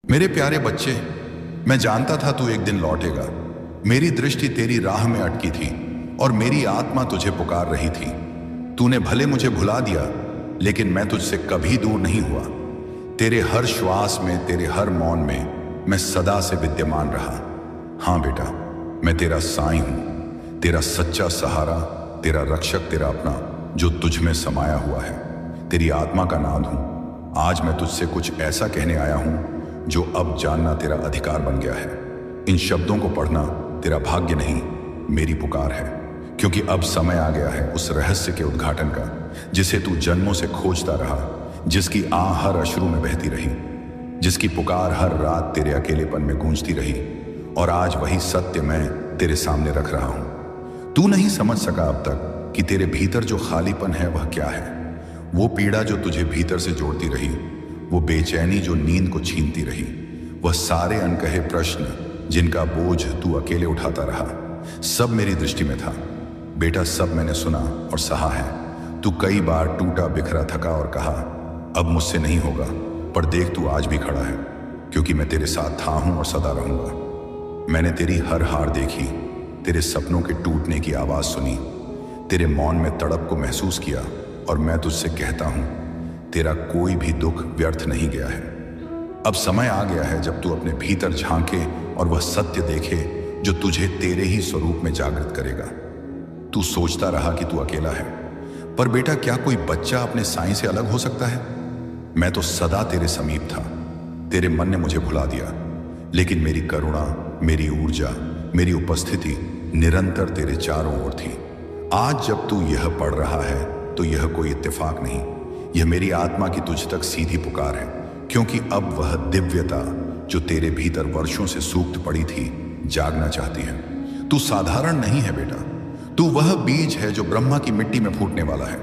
मेरे प्यारे बच्चे, मैं जानता था तू एक दिन लौटेगा। मेरी दृष्टि तेरी राह में अटकी थी और मेरी आत्मा तुझे पुकार रही थी। तूने भले मुझे भुला दिया, लेकिन मैं तुझसे कभी दूर नहीं हुआ। तेरे हर श्वास में, तेरे हर मौन में मैं सदा से विद्यमान रहा। हाँ बेटा, मैं तेरा साईं हूं, तेरा सच्चा सहारा, तेरा रक्षक, तेरा अपना, जो तुझ में समाया हुआ है। तेरी आत्मा का नाद हूं। आज मैं तुझसे कुछ ऐसा कहने आया हूं जो अब जानना तेरा अधिकार बन गया है। इन शब्दों को पढ़ना तेरा भाग्य नहीं, मेरी पुकार है, क्योंकि अब समय आ गया है उस रहस्य के उद्घाटन का जिसे तू जन्मों से खोजता रहा, जिसकी आह हर अश्रु में बहती रही, जिसकी पुकार हर रात तेरे अकेलेपन में गूंजती रही। और आज वही सत्य मैं तेरे सामने रख रहा हूं। तू नहीं समझ सका अब तक कि तेरे भीतर जो खालीपन है वह क्या है। वो पीड़ा जो तुझे भीतर से जोड़ती रही, वो बेचैनी जो नींद को छीनती रही, वह सारे अनकहे प्रश्न जिनका बोझ तू अकेले उठाता रहा, सब मेरी दृष्टि में था। बेटा, सब मैंने सुना और सहा है। तू कई बार टूटा बिखरा थका और कहा अब मुझसे नहीं होगा, पर देख तू आज भी खड़ा है, क्योंकि मैं तेरे साथ था हूं और सदा रहूंगा। मैंने तेरी हर हार देखी, तेरे सपनों के टूटने की आवाज सुनी, तेरे मौन में तड़प को महसूस किया, और मैं तुझसे कहता हूं तेरा कोई भी दुख व्यर्थ नहीं गया है। अब समय आ गया है जब तू अपने भीतर झांके और वह सत्य देखे जो तुझे तेरे ही स्वरूप में जागृत करेगा। तू सोचता रहा कि तू अकेला है, पर बेटा, क्या कोई बच्चा अपने साईं से अलग हो सकता है? मैं तो सदा तेरे समीप था। तेरे मन ने मुझे भुला दिया, लेकिन मेरी करुणा, मेरी ऊर्जा, मेरी उपस्थिति निरंतर तेरे चारों ओर थी। आज जब तू यह पढ़ रहा है तो यह कोई इत्तेफाक नहीं, यह मेरी आत्मा की तुझ तक सीधी पुकार है, क्योंकि अब वह दिव्यता जो तेरे भीतर वर्षों से सूक्त पड़ी थी जागना चाहती है। तू साधारण नहीं है बेटा, तू वह बीज है जो ब्रह्मा की मिट्टी में फूटने वाला है।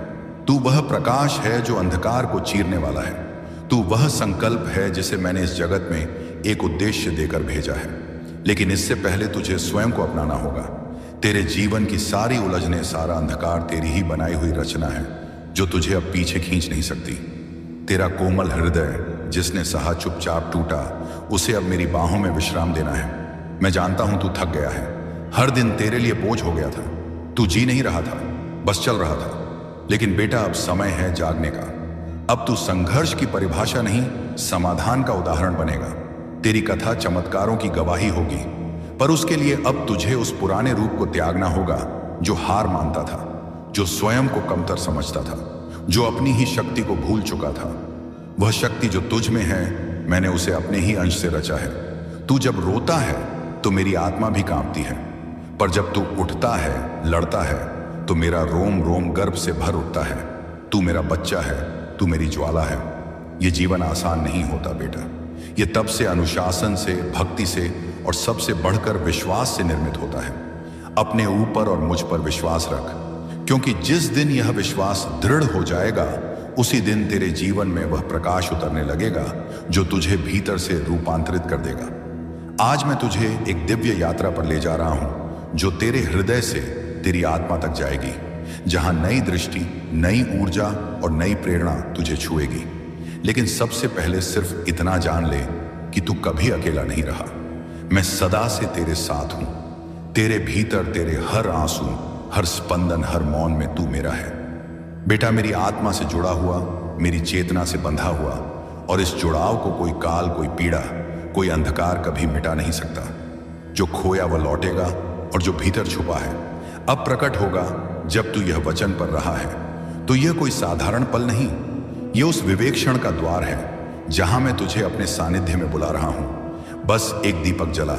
तू वह प्रकाश है जो अंधकार को चीरने वाला है। तू वह संकल्प है जिसे मैंने इस जगत में एक उद्देश्य देकर भेजा है। लेकिन इससे पहले तुझे स्वयं को अपनाना होगा। तेरे जीवन की सारी उलझने, सारा अंधकार तेरी ही बनाई हुई रचना है जो तुझे अब पीछे खींच नहीं सकती। तेरा कोमल हृदय जिसने सहा चुपचाप टूटा, उसे अब मेरी बाहों में विश्राम देना है। मैं जानता हूं तू थक गया है, हर दिन तेरे लिए बोझ हो गया था। तू जी नहीं रहा था, बस चल रहा था। लेकिन बेटा, अब समय है जागने का। अब तू संघर्ष की परिभाषा नहीं, समाधान का उदाहरण बनेगा। तेरी कथा चमत्कारों की गवाही होगी, पर उसके लिए अब तुझे उस पुराने रूप को त्यागना होगा जो हार मानता था, जो स्वयं को कमतर समझता था, जो अपनी ही शक्ति को भूल चुका था। वह शक्ति जो तुझ में है, मैंने उसे अपने ही अंश से रचा है। तू जब रोता है तो मेरी आत्मा भी कांपती है, पर जब तू उठता है, लड़ता है, तो मेरा रोम रोम गर्व से भर उठता है। तू मेरा बच्चा है, तू मेरी ज्वाला है। ये जीवन आसान नहीं होता बेटा, ये तब से अनुशासन से, भक्ति से और सबसे बढ़कर विश्वास से निर्मित होता है। अपने ऊपर और मुझ पर विश्वास रख, क्योंकि जिस दिन यह विश्वास दृढ़ हो जाएगा, उसी दिन तेरे जीवन में वह प्रकाश उतरने लगेगा जो तुझे भीतर से रूपांतरित कर देगा। आज मैं तुझे एक दिव्य यात्रा पर ले जा रहा हूं जो तेरे हृदय से तेरी आत्मा तक जाएगी, जहां नई दृष्टि, नई ऊर्जा और नई प्रेरणा तुझे छुएगी। लेकिन सबसे पहले सिर्फ इतना जान ले कि तू कभी अकेला नहीं रहा। मैं सदा से तेरे साथ हूं। तेरे भीतर तेरे हर आंसू, हर स्पंदन, हर मौन में तू मेरा है। बेटा, मेरी आत्मा से जुड़ा हुआ, मेरी चेतना से बंधा हुआ, और इस जुड़ाव को कोई काल, कोई पीड़ा, कोई अंधकार कभी मिटा नहीं सकता। जो खोया वह लौटेगा, और जो भीतर छुपा है अब प्रकट होगा। जब तू यह वचन पर रहा है तो यह कोई साधारण पल नहीं, यह उस विवेक्षण का द्वार है जहां मैं तुझे अपने सानिध्य में बुला रहा हूं। बस एक दीपक जला,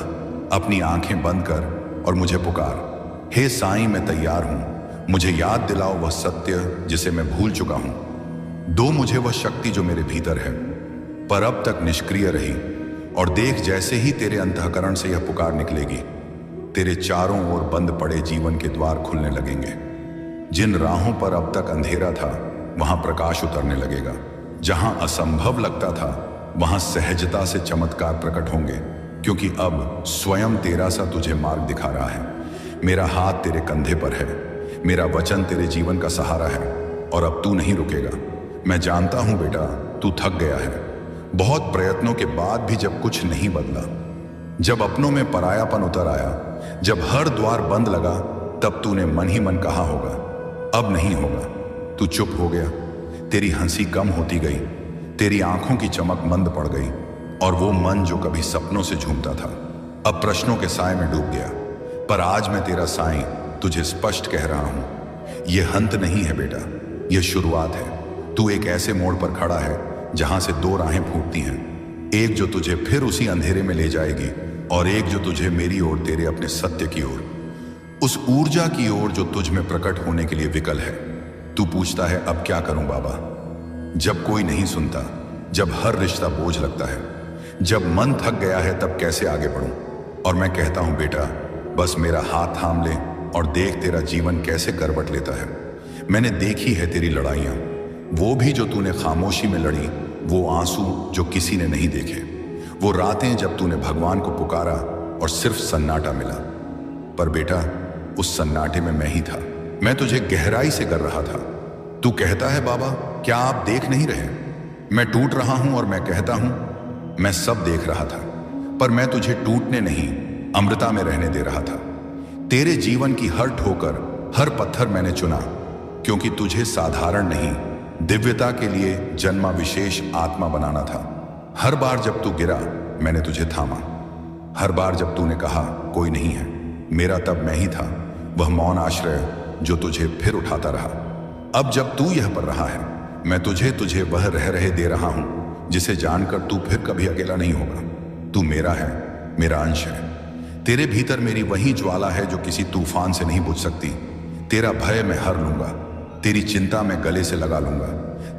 अपनी आंखें बंद कर और मुझे पुकार। हे साईं, मैं तैयार हूं। मुझे याद दिलाओ वह सत्य जिसे मैं भूल चुका हूं। दो मुझे वह शक्ति जो मेरे भीतर है, पर अब तक निष्क्रिय रही। और देख, जैसे ही तेरे अंतःकरण से यह पुकार निकलेगी, तेरे चारों ओर बंद पड़े जीवन के द्वार खुलने लगेंगे। जिन राहों पर अब तक अंधेरा था, वहां प्रकाश उतरने लगेगा। जहां असंभव लगता था, वहां सहजता से चमत्कार प्रकट होंगे, क्योंकि अब स्वयं तेरा सा तुझे मार्ग दिखा रहा है। मेरा हाथ तेरे कंधे पर है, मेरा वचन तेरे जीवन का सहारा है, और अब तू नहीं रुकेगा। मैं जानता हूं बेटा, तू थक गया है, बहुत प्रयत्नों के बाद भी जब कुछ नहीं बदला, जब अपनों में परायापन उतर आया, जब हर द्वार बंद लगा, तब तूने मन ही मन कहा होगा अब नहीं होगा। तू चुप हो गया, तेरी हंसी कम होती गई, तेरी आंखों की चमक मंद पड़ गई, और वो मन जो कभी सपनों से झूमता था अब प्रश्नों के साए में डूब गया। पर आज मैं तेरा साईं तुझे स्पष्ट कह रहा हूं, यह अंत नहीं है बेटा, यह शुरुआत है। तू एक ऐसे मोड़ पर खड़ा है जहां से दो राहें फूटती हैं, एक जो तुझे फिर उसी अंधेरे में ले जाएगी और एक जो तुझे मेरी ओर, तेरे अपने सत्य की ओर, उस ऊर्जा की ओर जो तुझ में प्रकट होने के लिए विकल है। तू पूछता है अब क्या करूं बाबा, जब कोई नहीं सुनता, जब हर रिश्ता बोझ लगता है, जब मन थक गया है, तब कैसे आगे बढ़ूं। और मैं कहता हूं बेटा, बस मेरा हाथ थाम ले और देख तेरा जीवन कैसे करवट लेता है। मैंने देखी है तेरी लड़ाइयां, वो भी जो तूने खामोशी में लड़ी, वो आंसू जो किसी ने नहीं देखे, वो रातें जब तूने भगवान को पुकारा और सिर्फ सन्नाटा मिला। पर बेटा, उस सन्नाटे में मैं ही था, मैं तुझे गहराई से कर रहा था। तू कहता है बाबा क्या आप देख नहीं रहे, मैं टूट रहा हूं, और मैं कहता हूं मैं सब देख रहा था, पर मैं तुझे टूटने नहीं, अमृता में रहने दे रहा था। तेरे जीवन की हर ठोकर, हर पत्थर मैंने चुना, क्योंकि तुझे साधारण नहीं, दिव्यता के लिए जन्मा विशेष आत्मा बनाना था। हर बार जब तू गिरा, मैंने तुझे थामा। हर बार जब तूने कहा कोई नहीं है मेरा, तब मैं ही था वह मौन आश्रय जो तुझे फिर उठाता रहा। अब जब तू यह पर रहा है, मैं तुझे वह रह रहे दे रहा हूं जिसे जानकर तू फिर कभी अकेला नहीं होगा। तू मेरा है, मेरा अंश है। तेरे भीतर मेरी वही ज्वाला है जो किसी तूफान से नहीं बुझ सकती। तेरा भय मैं हर लूंगा, तेरी चिंता मैं गले से लगा लूंगा,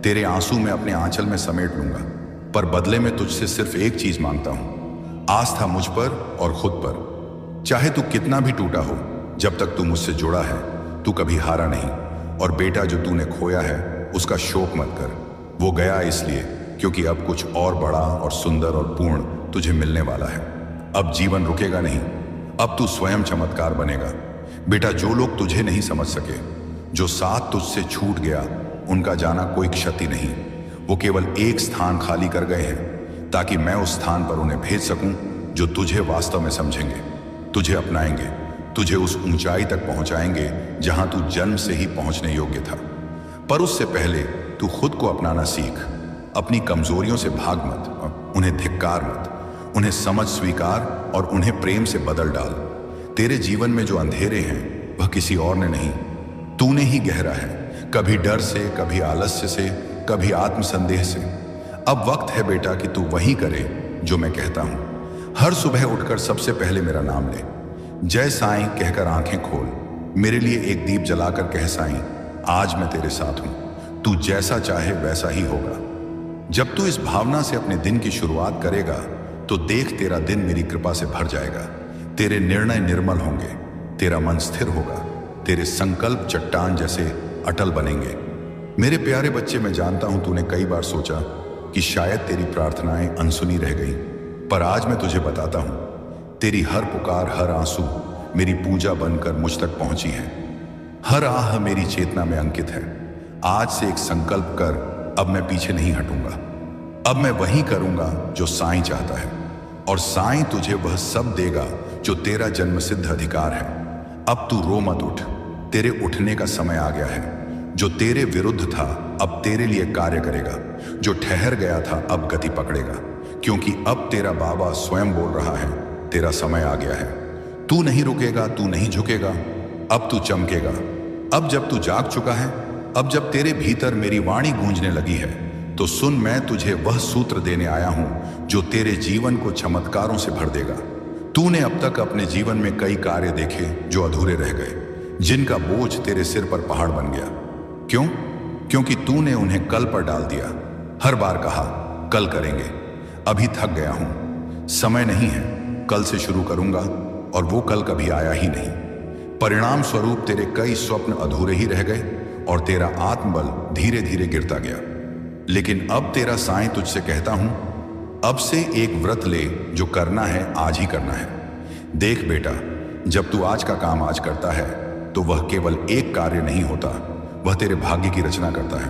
तेरे आंसू में अपने आंचल में समेट लूंगा। पर बदले में तुझसे सिर्फ एक चीज मांगता हूं, आस्था मुझ पर और खुद पर। चाहे तू कितना भी टूटा हो, जब तक तू मुझसे जुड़ा है, तू कभी हारा नहीं। और बेटा, जो तूने खोया है उसका शोक मत कर, वो गया इसलिए क्योंकि अब कुछ और बड़ा और सुंदर और पूर्ण तुझे मिलने वाला है। अब जीवन रुकेगा नहीं, अब तू स्वयं चमत्कार बनेगा। बेटा, जो लोग तुझे नहीं समझ सके, जो साथ तुझसे छूट गया, उनका जाना कोई क्षति नहीं, वो केवल एक स्थान खाली कर गए हैं ताकि मैं उस स्थान पर उन्हें भेज सकूं जो तुझे वास्तव में समझेंगे, तुझे अपनाएंगे, तुझे उस ऊंचाई तक पहुंचाएंगे जहां तू जन्म से ही पहुंचने योग्य था। पर उससे पहले तू खुद को अपनाना सीख। अपनी कमजोरियों से भाग मत, उन्हें धिक्कार मत, उन्हें समझ स्वीकार और उन्हें प्रेम से बदल डाल। तेरे जीवन में जो अंधेरे हैं वह किसी और ने नहीं, तूने ही गहरा है, कभी डर से, कभी आलस्य से, कभी आत्मसंदेह से। अब वक्त है बेटा कि तू वही करे जो मैं कहता हूं। हर सुबह उठकर सबसे पहले मेरा नाम ले, जय साईं कहकर आंखें खोल, मेरे लिए एक दीप जलाकर कह साईं आज मैं तेरे साथ हूं, तू जैसा चाहे वैसा ही होगा। जब तू इस भावना से अपने दिन की शुरुआत करेगा तो देख तेरा दिन मेरी कृपा से भर जाएगा। तेरे निर्णय निर्मल होंगे, तेरा मन स्थिर होगा, तेरे संकल्प चट्टान जैसे अटल बनेंगे। मेरे प्यारे बच्चे, मैं जानता हूं तूने कई बार सोचा कि शायद तेरी प्रार्थनाएं अनसुनी रह गई, पर आज मैं तुझे बताता हूं, तेरी हर पुकार, हर आंसू मेरी पूजा बनकर मुझ तक पहुंची है। हर आह मेरी चेतना में अंकित है। आज से एक संकल्प कर, अब मैं पीछे नहीं हटूंगा। अब मैं वही करूंगा जो साईं चाहता है, और साईं तुझे वह सब देगा जो तेरा जन्मसिद्ध अधिकार है। अब तू रो मत, उठ, तेरे उठने का समय आ गया है। जो तेरे विरुद्ध था अब तेरे लिए कार्य करेगा, जो ठहर गया था अब गति पकड़ेगा, क्योंकि अब तेरा बाबा स्वयं बोल रहा है, तेरा समय आ गया है। तू नहीं रुकेगा, तू नहीं झुकेगा, अब तू चमकेगा। अब जब तू जाग चुका है, अब जब तेरे भीतर मेरी वाणी गूंजने लगी है, तो सुन, मैं तुझे वह सूत्र देने आया हूं जो तेरे जीवन को चमत्कारों से भर देगा। तूने अब तक अपने जीवन में कई कार्य देखे जो अधूरे रह गए, जिनका बोझ तेरे सिर पर पहाड़ बन गया। क्यों? क्योंकि तूने उन्हें कल पर डाल दिया। हर बार कहा कल करेंगे, अभी थक गया हूं, समय नहीं है, कल से शुरू करूंगा, और वो कल कभी आया ही नहीं। परिणाम स्वरूप तेरे कई स्वप्न अधूरे ही रह गए और तेरा आत्मबल धीरे धीरे गिरता गया। लेकिन अब तेरा साईं तुझसे कहता हूं, अब से एक व्रत ले, जो करना है आज ही करना है। देख बेटा, जब तू आज का काम आज करता है तो वह केवल एक कार्य नहीं होता, वह तेरे भाग्य की रचना करता है।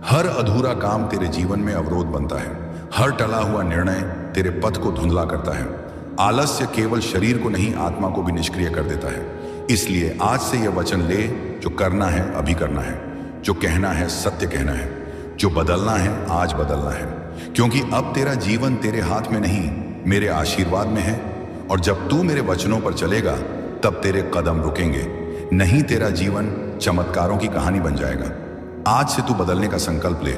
हर अधूरा काम तेरे जीवन में अवरोध बनता है, हर टला हुआ निर्णय तेरे पथ को धुंधला करता है। आलस्य केवल शरीर को नहीं, आत्मा को भी निष्क्रिय कर देता है। इसलिए आज से यह वचन ले, जो करना है अभी करना है, जो कहना है सत्य कहना है, जो बदलना है आज बदलना है। क्योंकि अब तेरा जीवन तेरे हाथ में नहीं, मेरे आशीर्वाद में है। और जब तू मेरे वचनों पर चलेगा तब तेरे कदम रुकेंगे नहीं, तेरा जीवन चमत्कारों की कहानी बन जाएगा। आज से तू बदलने का संकल्प ले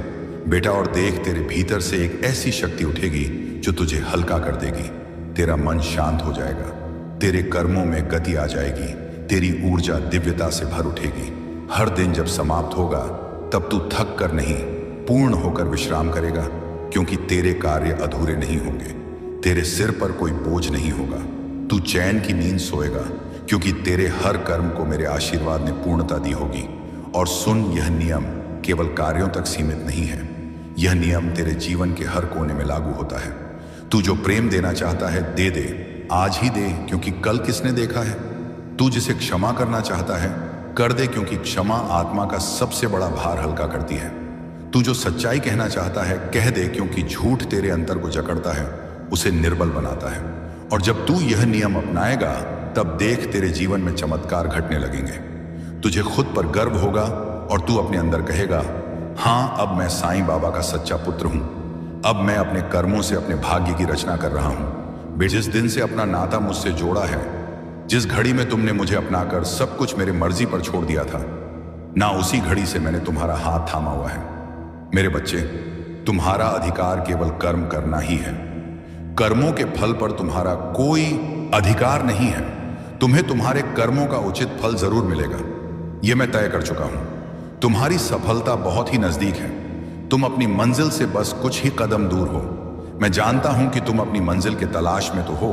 बेटा, और देख तेरे भीतर से एक ऐसी शक्ति उठेगी जो तुझे हल्का कर देगी। तेरा मन शांत हो जाएगा, तेरे कर्मों में गति आ जाएगी, तेरी ऊर्जा दिव्यता से भर उठेगी। हर दिन जब समाप्त होगा तब तू थक कर नहीं, पूर्ण होकर विश्राम करेगा, क्योंकि तेरे कार्य अधूरे नहीं होंगे। तेरे सिर पर कोई बोझ नहीं होगा। तू चैन की नींद सोएगा, क्योंकि तेरे हर कर्म को मेरे आशीर्वाद ने पूर्णता दी होगी। और सुन, यह नियम केवल कार्यों तक सीमित नहीं है, यह नियम तेरे जीवन के हर कोने में लागू होता है। तू जो प्रेम देना चाहता है दे दे, आज ही दे, क्योंकि कल किसने देखा है। तू जिसे क्षमा करना चाहता है कर दे, क्योंकि क्षमा आत्मा का सबसे बड़ा भार हल्का करती है। तू जो सच्चाई कहना चाहता है कह दे, क्योंकि झूठ तेरे अंतर को जकड़ता है, उसे निर्बल बनाता है। और जब तू यह नियम अपनाएगा तब देख तेरे जीवन में चमत्कार घटने लगेंगे। तुझे खुद पर गर्व होगा और तू अपने अंदर कहेगा, हाँ अब मैं साईं बाबा का सच्चा पुत्र हूं। अब मैं अपने कर्मों से अपने भाग्य की रचना कर रहा हूं। जिस दिन से अपना नाता मुझसे जोड़ा है, जिस घड़ी में तुमने मुझे अपनाकर सब कुछ मेरे मर्जी पर छोड़ दिया था, ना उसी घड़ी से मैंने तुम्हारा हाथ थामा हुआ है। मेरे बच्चे, तुम्हारा अधिकार केवल कर्म करना ही है। कर्मों के फल पर तुम्हारा कोई अधिकार नहीं है। तुम्हें तुम्हारे कर्मों का उचित फल जरूर मिलेगा, यह मैं तय कर चुका हूं। तुम्हारी सफलता बहुत ही नजदीक है। तुम अपनी मंजिल से बस कुछ ही कदम दूर हो। मैं जानता हूं कि तुम अपनी मंजिल के तलाश में तो हो,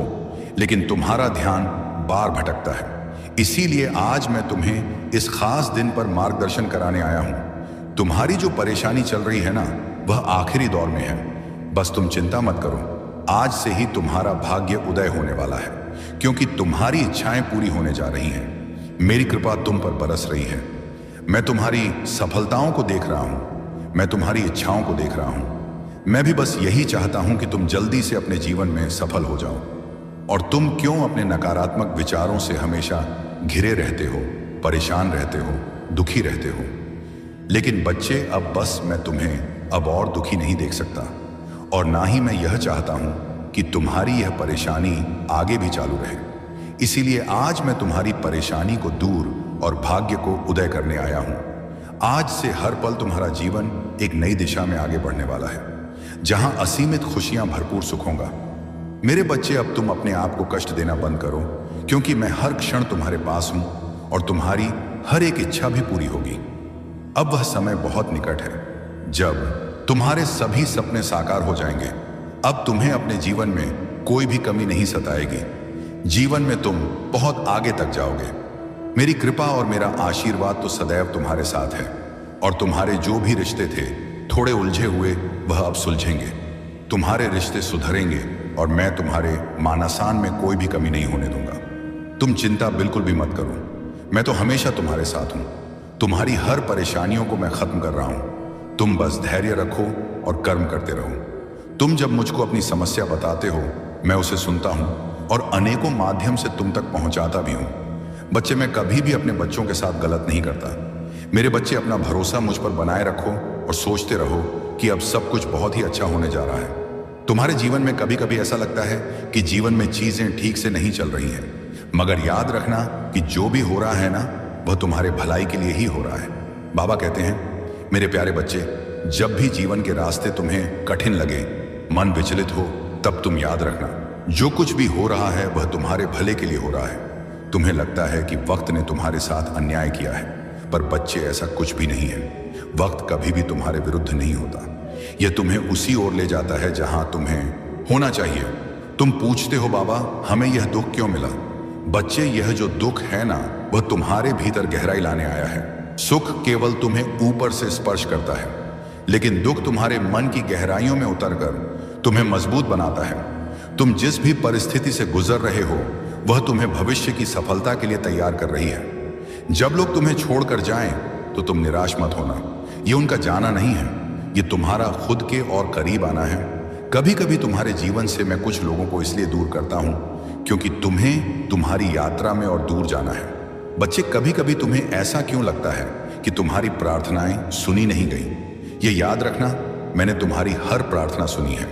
लेकिन तुम्हारा ध्यान बार भटकता है। इसीलिए आज मैं तुम्हें इस खास दिन पर मार्गदर्शन कराने आया हूं। तुम्हारी जो परेशानी चल रही है ना, वह आखिरी दौर में है। बस तुम चिंता मत करो, आज से ही तुम्हारा भाग्य उदय होने वाला है, क्योंकि तुम्हारी इच्छाएं पूरी होने जा रही हैं। मेरी कृपा तुम पर बरस रही है। मैं तुम्हारी सफलताओं को देख रहा हूं, मैं तुम्हारी इच्छाओं को देख रहा हूं। मैं भी बस यही चाहता हूं कि तुम जल्दी से अपने जीवन में सफल हो जाओ। और तुम क्यों अपने नकारात्मक विचारों से हमेशा घिरे रहते हो, परेशान रहते हो, दुखी रहते हो। लेकिन बच्चे, अब बस मैं तुम्हें अब और दुखी नहीं देख सकता, और ना ही मैं यह चाहता हूं कि तुम्हारी यह परेशानी आगे भी चालू रहे। इसीलिए आज मैं तुम्हारी परेशानी को दूर और भाग्य को उदय करने आया हूं। आज से हर पल तुम्हारा जीवन एक नई दिशा में आगे बढ़ने वाला है, जहां असीमित खुशियां भरपूर सुख होगा। मेरे बच्चे, अब तुम अपने आप को कष्ट देना बंद करो, क्योंकि मैं हर क्षण तुम्हारे पास हूं और तुम्हारी हर एक इच्छा भी पूरी होगी। अब वह समय बहुत निकट है जब तुम्हारे सभी सपने साकार हो जाएंगे। अब तुम्हें अपने जीवन में कोई भी कमी नहीं सताएगी। जीवन में तुम बहुत आगे तक जाओगे। मेरी कृपा और मेरा आशीर्वाद तो सदैव तुम्हारे साथ है। और तुम्हारे जो भी रिश्ते थे थोड़े उलझे हुए, वह अब सुलझेंगे। तुम्हारे रिश्ते सुधरेंगे और मैं तुम्हारे मानसान में कोई भी कमी नहीं होने दूंगा। तुम चिंता बिल्कुल भी मत करो, मैं तो हमेशा तुम्हारे साथ हूं। तुम्हारी हर परेशानियों को मैं खत्म कर रहा हूं। तुम बस धैर्य रखो और कर्म करते रहो। तुम जब मुझको अपनी समस्या बताते हो, मैं उसे सुनता हूं और अनेकों माध्यम से तुम तक पहुंचाता भी हूं। बच्चे, मैं कभी भी अपने बच्चों के साथ गलत नहीं करता। मेरे बच्चे, अपना भरोसा मुझ पर बनाए रखो और सोचते रहो कि अब सब कुछ बहुत ही अच्छा होने जा रहा है। तुम्हारे जीवन में कभी कभी ऐसा लगता है कि जीवन में चीजें ठीक से नहीं चल रही हैं, मगर याद रखना कि जो भी हो रहा है ना, वह तुम्हारे भलाई के लिए ही हो रहा है। बाबा कहते हैं, मेरे प्यारे बच्चे, जब भी जीवन के रास्ते तुम्हें कठिन लगे, मन विचलित हो, तब तुम याद रखना, जो कुछ भी हो रहा है वह तुम्हारे भले के लिए हो रहा है। तुम्हें लगता है कि वक्त ने तुम्हारे साथ अन्याय किया है, पर बच्चे, ऐसा कुछ भी नहीं है। वक्त कभी भी तुम्हारे विरुद्ध नहीं होता। यह तुम्हें उसी ओर ले जाता है जहां तुम्हें होना चाहिए। तुम पूछते हो, बाबा हमें यह दुख क्यों मिला? बच्चे, यह जो दुख है ना, वह तुम्हारे भीतर गहराई लाने आया है। सुख केवल तुम्हें ऊपर से स्पर्श करता है, लेकिन दुख तुम्हारे मन की गहराइयों में उतरकर तुम्हें मजबूत बनाता है। तुम जिस भी परिस्थिति से गुजर रहे हो, वह तुम्हें भविष्य की सफलता के लिए तैयार कर रही है। जब लोग तुम्हें छोड़कर जाएं, तो तुम निराश मत होना। ये उनका जाना नहीं है, ये तुम्हारा खुद के और करीब आना है। कभी कभी तुम्हारे जीवन से मैं कुछ लोगों को इसलिए दूर करता हूं क्योंकि तुम्हें तुम्हारी यात्रा में और दूर जाना है। बच्चे, कभी कभी तुम्हें ऐसा क्यों लगता है कि तुम्हारी प्रार्थनाएं सुनी नहीं गई? ये याद रखना, मैंने तुम्हारी हर प्रार्थना सुनी है।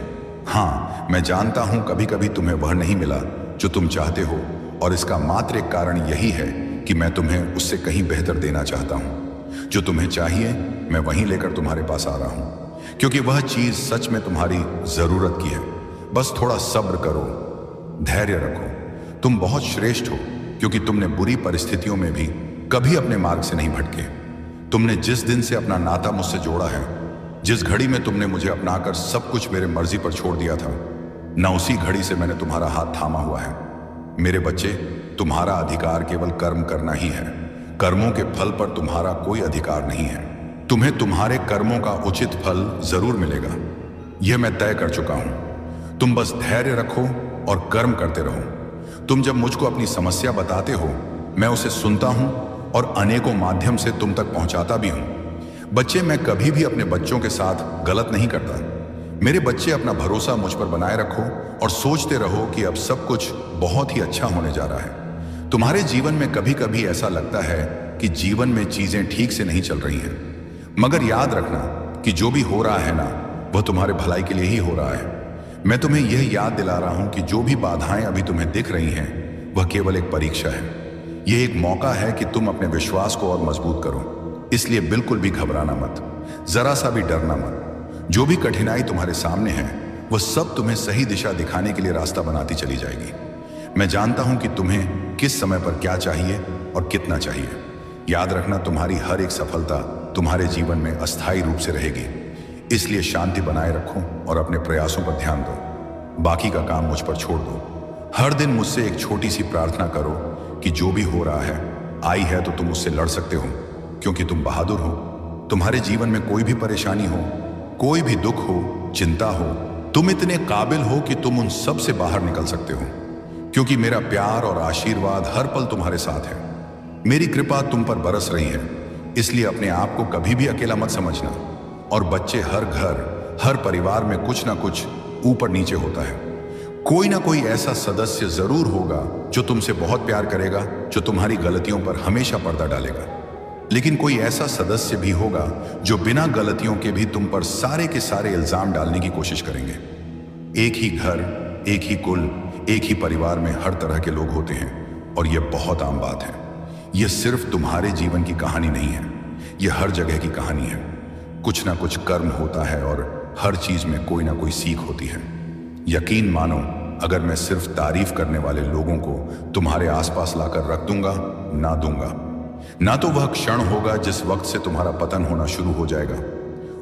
हाँ, मैं जानता हूं कभी कभी तुम्हें वह नहीं मिला जो तुम चाहते हो, और इसका मात्र एक कारण यही है कि मैं तुम्हें उससे कहीं बेहतर देना चाहता हूं। जो तुम्हें चाहिए मैं वहीं लेकर तुम्हारे पास आ रहा हूं, क्योंकि वह चीज सच में तुम्हारी जरूरत की है। बस थोड़ा सब्र करो, धैर्य रखो। तुम बहुत श्रेष्ठ हो, क्योंकि तुमने बुरी परिस्थितियों में भी कभी अपने मार्ग से नहीं भटके। तुमने जिस दिन से अपना नाता मुझसे जोड़ा है, जिस घड़ी में तुमने मुझे अपनाकर सब कुछ मेरे मर्जी पर छोड़ दिया था, न उसी घड़ी से मैंने तुम्हारा हाथ थामा हुआ है। मेरे बच्चे, तुम्हारा अधिकार केवल कर्म करना ही है। कर्मों के फल पर तुम्हारा कोई अधिकार नहीं है। तुम्हें तुम्हारे कर्मों का उचित फल जरूर मिलेगा, यह मैं तय कर चुका हूं। तुम बस धैर्य रखो और कर्म करते रहो। तुम जब मुझको अपनी समस्या बताते हो, मैं उसे सुनता हूं और अनेकों माध्यम से तुम तक पहुंचाता भी हूं। बच्चे, मैं कभी भी अपने बच्चों के साथ गलत नहीं करता। मेरे बच्चे, अपना भरोसा मुझ पर बनाए रखो और सोचते रहो कि अब सब कुछ बहुत ही अच्छा होने जा रहा है। तुम्हारे जीवन में कभी कभी ऐसा लगता है कि जीवन में चीजें ठीक से नहीं चल रही हैं, मगर याद रखना कि जो भी हो रहा है ना, वह तुम्हारे भलाई के लिए ही हो रहा है। मैं तुम्हें यह याद दिला रहा हूं कि जो भी बाधाएं अभी तुम्हें दिख रही हैं, वह केवल एक परीक्षा है। यह एक मौका है कि तुम अपने विश्वास को और मजबूत करो। इसलिए बिल्कुल भी घबराना मत, जरा सा भी डरना मत। जो भी कठिनाई तुम्हारे सामने है, वह सब तुम्हें सही दिशा दिखाने के लिए रास्ता बनाती चली जाएगी। मैं जानता हूं कि तुम्हें किस समय पर क्या चाहिए और कितना चाहिए। याद रखना, तुम्हारी हर एक सफलता तुम्हारे जीवन में अस्थायी रूप से रहेगी। इसलिए शांति बनाए रखो और अपने प्रयासों पर ध्यान दो। बाकी का काम मुझ पर छोड़ दो। हर दिन मुझसे एक छोटी सी प्रार्थना करो कि जो भी हो रहा है, आई है तो तुम उससे लड़ सकते हो, क्योंकि तुम बहादुर हो। तुम्हारे जीवन में कोई भी परेशानी हो, कोई भी दुख हो, चिंता हो, तुम इतने काबिल हो कि तुम उन सब से बाहर निकल सकते हो, क्योंकि मेरा प्यार और आशीर्वाद हर पल तुम्हारे साथ है। मेरी कृपा तुम पर बरस रही है। इसलिए अपने आप को कभी भी अकेला मत समझना। और बच्चे, हर घर, हर परिवार में कुछ ना कुछ ऊपर नीचे होता है। कोई ना कोई ऐसा सदस्य जरूर होगा जो तुमसे बहुत प्यार करेगा, जो तुम्हारी गलतियों पर हमेशा पर्दा डालेगा। लेकिन कोई ऐसा सदस्य भी होगा जो बिना गलतियों के भी तुम पर सारे के सारे इल्जाम डालने की कोशिश करेंगे। एक ही घर, एक ही कुल, एक ही परिवार में हर तरह के लोग होते हैं, और यह बहुत आम बात है। यह सिर्फ तुम्हारे जीवन की कहानी नहीं है, यह हर जगह की कहानी है। कुछ ना कुछ कर्म होता है और हर चीज में कोई ना कोई सीख होती है। यकीन मानो, अगर मैं सिर्फ तारीफ करने वाले लोगों को तुम्हारे आसपास लाकर रख दूंगा, ना तो वह क्षण होगा जिस वक्त से तुम्हारा पतन होना शुरू हो जाएगा।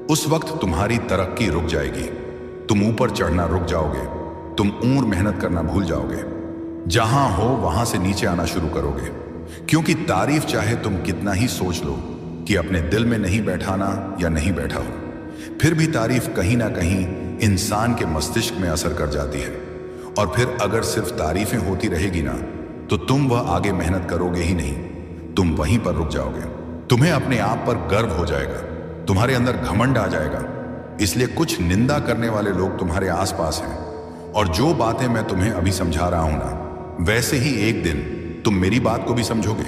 उस वक्त तुम्हारी तरक्की रुक जाएगी, तुम ऊपर चढ़ना रुक जाओगे, तुम और मेहनत करना भूल जाओगे। जहां हो वहां से नीचे आना शुरू करोगे, क्योंकि तारीफ चाहे तुम कितना ही सोच लो कि अपने दिल में नहीं बैठाना या नहीं बैठा हो, फिर भी तारीफ कहीं ना कहीं इंसान के मस्तिष्क में असर कर जाती है। और फिर अगर सिर्फ तारीफें होती रहेगी ना, तो तुम वह आगे मेहनत करोगे ही नहीं, तुम वहीं पर रुक जाओगे। तुम्हें अपने आप पर गर्व हो जाएगा, तुम्हारे अंदर घमंड आ जाएगा। इसलिए कुछ निंदा करने वाले लोग तुम्हारे आसपास हैं, और जो बातें मैं तुम्हें अभी समझा रहा हूं ना, वैसे ही एक दिन तुम मेरी बात को भी समझोगे।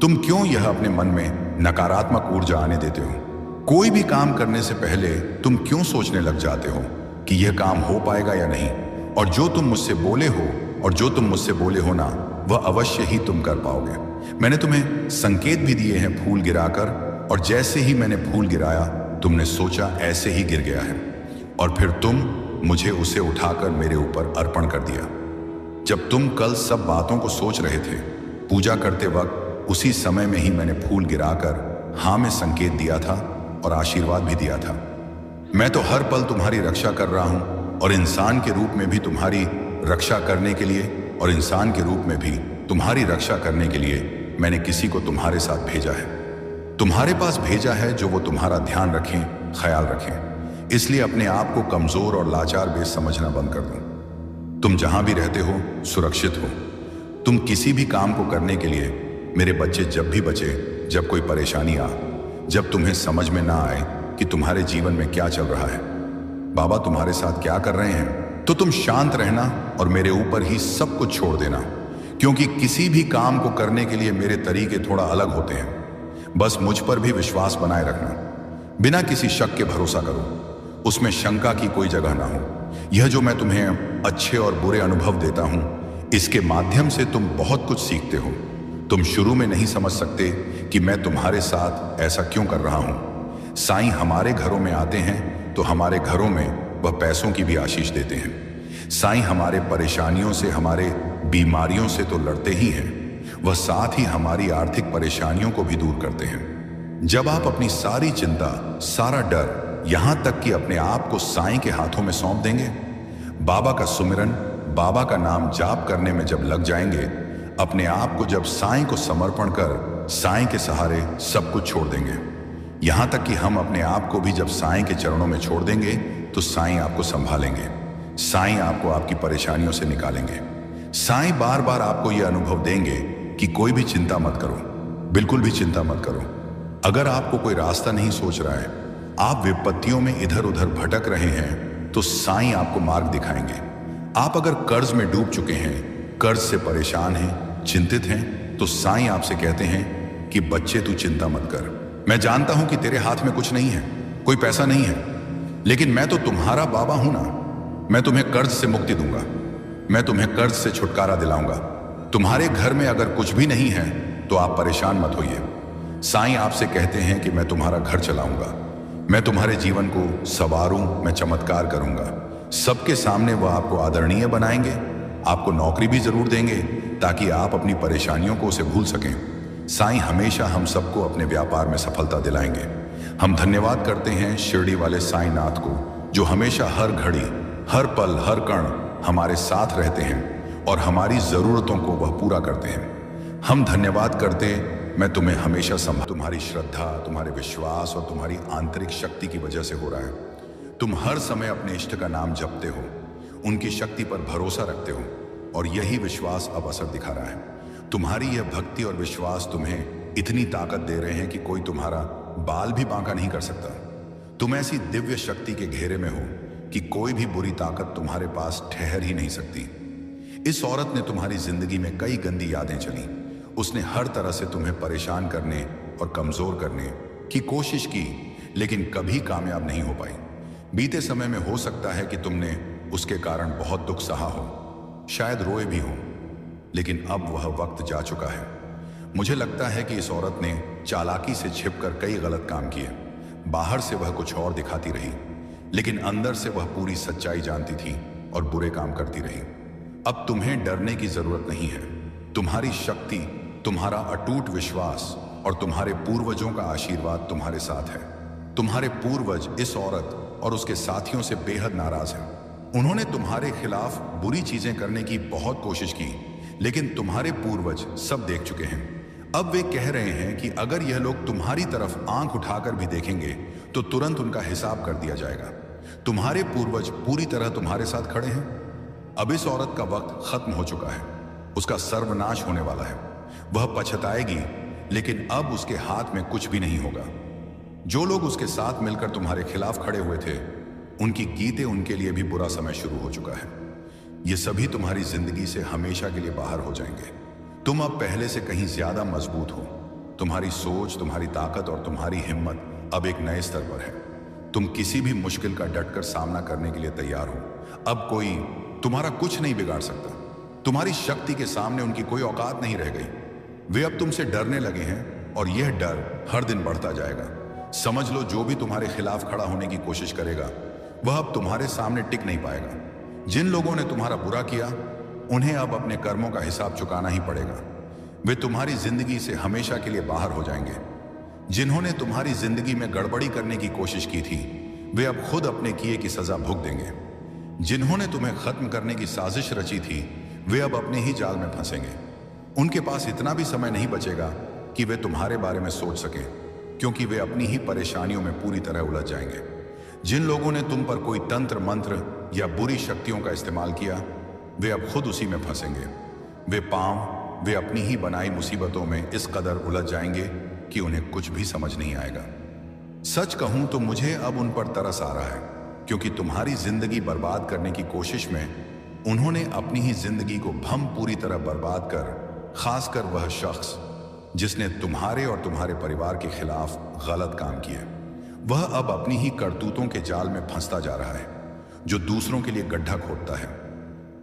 तुम क्यों यह अपने मन में नकारात्मक ऊर्जा आने देते हो? कोई भी काम करने से पहले तुम क्यों सोचने लग जाते हो कि यह काम हो पाएगा या नहीं? और जो तुम मुझसे बोले हो ना, वह अवश्य ही तुम कर पाओगे। मैंने तुम्हें संकेत भी दिए हैं फूल गिराकर, और जैसे ही मैंने फूल गिराया, तुमने सोचा ऐसे ही गिर गया है, और फिर तुम मुझे उसे उठाकर मेरे ऊपर अर्पण कर दिया। जब तुम कल सब बातों को सोच रहे थे, पूजा करते वक्त, उसी समय में ही मैंने फूल गिराकर हाँ में संकेत दिया था और आशीर्वाद भी दिया था। मैं तो हर पल तुम्हारी रक्षा कर रहा हूं, और इंसान के रूप में भी तुम्हारी रक्षा करने के लिए मैंने किसी को तुम्हारे साथ भेजा है, तुम्हारे पास भेजा है, जो वो तुम्हारा ध्यान रखें, ख्याल रखें। इसलिए अपने आप को कमजोर और लाचार बेस समझना बंद कर दो। तुम जहां भी रहते हो, सुरक्षित हो। तुम किसी भी काम को करने के लिए, मेरे बच्चे, जब भी बचे, जब कोई परेशानी आ, जब तुम्हें समझ में ना आए कि तुम्हारे जीवन में क्या चल रहा है, बाबा तुम्हारे साथ क्या कर रहे हैं, तो तुम शांत रहना और मेरे ऊपर ही सब कुछ छोड़ देना, क्योंकि किसी भी काम को करने के लिए मेरे तरीके थोड़ा अलग होते हैं। बस मुझ पर भी विश्वास बनाए रखना, बिना किसी शक के भरोसा करो, उसमें शंका की कोई जगह ना हो। यह जो मैं तुम्हें अच्छे और बुरे अनुभव देता हूं, इसके माध्यम से तुम बहुत कुछ सीखते हो। तुम शुरू में नहीं समझ सकते कि मैं तुम्हारे साथ ऐसा क्यों कर रहा हूं। साईं हमारे घरों में आते हैं तो हमारे घरों में वह पैसों की भी आशीष देते हैं। साईं हमारे परेशानियों से, हमारे बीमारियों से तो लड़ते ही हैं, वह साथ ही हमारी आर्थिक परेशानियों को भी दूर करते हैं। जब आप अपनी सारी चिंता, सारा डर, यहां तक कि अपने आप को साईं के हाथों में सौंप देंगे, बाबा का सुमिरन, बाबा का नाम जाप करने में जब लग जाएंगे, अपने आप को जब साईं को समर्पण कर साईं के सहारे सब कुछ छोड़ देंगे, यहां तक कि हम अपने आप को भी जब साईं के चरणों में छोड़ देंगे तो साईं आपको संभालेंगे। साईं आपको आपकी परेशानियों से निकालेंगे। साईं बार बार आपको यह अनुभव देंगे कि कोई भी चिंता मत करो, बिल्कुल भी चिंता मत करो। अगर आपको कोई रास्ता नहीं सोच रहा है, आप विपत्तियों में इधर उधर भटक रहे हैं, तो साईं आपको मार्ग दिखाएंगे। आप अगर कर्ज में डूब चुके हैं, कर्ज से परेशान हैं, चिंतित हैं, तो साईं आपसे कहते हैं कि बच्चे तू चिंता मत कर। मैं जानता हूं कि तेरे हाथ में कुछ नहीं है, कोई पैसा नहीं है, लेकिन मैं तो तुम्हारा बाबा हूं ना। मैं तुम्हें कर्ज से मुक्ति दूंगा, मैं तुम्हें कर्ज से छुटकारा दिलाऊंगा। तुम्हारे घर में अगर कुछ भी नहीं है तो आप परेशान मत होइए। साईं आपसे कहते हैं कि मैं तुम्हारा घर चलाऊंगा, मैं तुम्हारे जीवन को संवारूं, मैं चमत्कार करूंगा। सबके सामने वह आपको आदरणीय बनाएंगे, आपको नौकरी भी जरूर देंगे ताकि आप अपनी परेशानियों को उसे भूल सकें। साईं हमेशा हम सबको अपने व्यापार में सफलता दिलाएंगे। हम धन्यवाद करते हैं शिरडी वाले साईं नाथ को, जो हमेशा हर घड़ी, हर पल, हर कण हमारे साथ रहते हैं और हमारी जरूरतों को वह पूरा करते हैं। हम धन्यवाद करते, मैं तुम्हें हमेशा संभाल। तुम्हारी श्रद्धा, तुम्हारे विश्वास और तुम्हारी आंतरिक शक्ति की वजह से हो रहा है। तुम हर समय अपने इष्ट का नाम जपते हो, उनकी शक्ति पर भरोसा रखते हो, और यही विश्वास अब असर दिखा रहा है। तुम्हारी यह भक्ति और विश्वास तुम्हें इतनी ताकत दे रहे हैं कि कोई तुम्हारा बाल भी बांका नहीं कर सकता। तुम ऐसी दिव्य शक्ति के घेरे में हो कि कोई भी बुरी ताकत तुम्हारे पास ठहर ही नहीं सकती। इस औरत ने तुम्हारी जिंदगी में कई गंदी यादें चली। उसने हर तरह से तुम्हें परेशान करने और कमजोर करने की कोशिश की, लेकिन कभी कामयाब नहीं हो पाई। बीते समय में हो सकता है कि तुमने उसके कारण बहुत दुख सहा हो, शायद रोए भी हो, लेकिन अब वह वक्त जा चुका है। मुझे लगता है कि इस औरत ने चालाकी से छिपकर कई गलत काम किए। बाहर से वह कुछ और दिखाती रही, लेकिन अंदर से वह पूरी सच्चाई जानती थी और बुरे काम करती रही। अब तुम्हें डरने की जरूरत नहीं है। तुम्हारी शक्ति, तुम्हारा अटूट विश्वास और तुम्हारे पूर्वजों का आशीर्वाद तुम्हारे साथ है। तुम्हारे पूर्वज इस औरत और उसके साथियों से बेहद नाराज हैं। उन्होंने तुम्हारे खिलाफ बुरी चीजें करने की बहुत कोशिश की, लेकिन तुम्हारे पूर्वज सब देख चुके हैं। अब वे कह रहे हैं कि अगर यह लोग तुम्हारी तरफ आंख उठाकर भी देखेंगे तो तुरंत उनका हिसाब कर दिया जाएगा। तुम्हारे पूर्वज पूरी तरह तुम्हारे साथ खड़े हैं। अब इस औरत का वक्त खत्म हो चुका है, उसका सर्वनाश होने वाला है। वह पछताएगी, लेकिन अब उसके हाथ में कुछ भी नहीं होगा। जो लोग उसके साथ मिलकर तुम्हारे खिलाफ खड़े हुए थे, उनकी गीते उनके लिए भी बुरा समय शुरू हो चुका है। ये सभी तुम्हारी जिंदगी से हमेशा के लिए बाहर हो जाएंगे। तुम अब पहले से कहीं ज्यादा मजबूत हो। तुम्हारी सोच, तुम्हारी ताकत और तुम्हारी हिम्मत अब एक नए स्तर पर है। तुम किसी भी मुश्किल का डटकर सामना करने के लिए तैयार हो। अब कोई तुम्हारा कुछ नहीं बिगाड़ सकता। तुम्हारी शक्ति के सामने उनकी कोई औकात नहीं रह गई। वे अब तुमसे डरने लगे हैं और यह डर हर दिन बढ़ता जाएगा। समझ लो, जो भी तुम्हारे खिलाफ खड़ा होने की कोशिश करेगा वह अब तुम्हारे सामने टिक नहीं पाएगा। जिन लोगों ने तुम्हारा बुरा किया, उन्हें अब अपने कर्मों का हिसाब चुकाना ही पड़ेगा। वे तुम्हारी जिंदगी से हमेशा के लिए बाहर हो जाएंगे। जिन्होंने तुम्हारी जिंदगी में गड़बड़ी करने की कोशिश की थी, वे अब खुद अपने किए की सजा भुगत देंगे। जिन्होंने तुम्हें खत्म करने की साजिश रची थी, वे अब अपने ही जाल में फंसेंगे। उनके पास इतना भी समय नहीं बचेगा कि वे तुम्हारे बारे में सोच सकें, क्योंकि वे अपनी ही परेशानियों में पूरी तरह उलझ जाएंगे। जिन लोगों ने तुम पर कोई तंत्र मंत्र या बुरी शक्तियों का इस्तेमाल किया, वे अब खुद उसी में फंसेंगे। वे अपनी ही बनाई मुसीबतों में इस कदर उलझ जाएंगे कि उन्हें कुछ भी समझ नहीं आएगा। सच कहूं तो मुझे अब उन पर तरस आ रहा है। क्योंकि तुम्हारी जिंदगी बर्बाद करने की कोशिश में उन्होंने अपनी ही जिंदगी को भम पूरी तरह बर्बाद कर, खासकर वह शख्स जिसने तुम्हारे और तुम्हारे परिवार के खिलाफ गलत काम किए, वह अब अपनी ही करतूतों के जाल में फंसता जा रहा है, जो दूसरों के लिए गड्ढा खोदता है,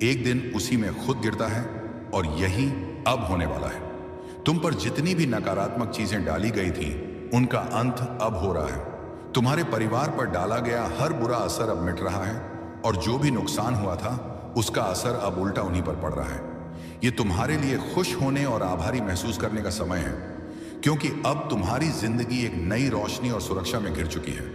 एक दिन उसी में खुद गिरता है। और यही अब होने वाला है। तुम पर जितनी भी नकारात्मक चीजें डाली गई थी, उनका अंत अब हो रहा है। तुम्हारे परिवार पर डाला गया हर बुरा असर अब मिट रहा है, और जो भी नुकसान हुआ था उसका असर अब उल्टा उन्हीं पर पड़ रहा है। ये तुम्हारे लिए खुश होने और आभारी महसूस करने का समय है, क्योंकि अब तुम्हारी जिंदगी एक नई रोशनी और सुरक्षा में घिर चुकी है।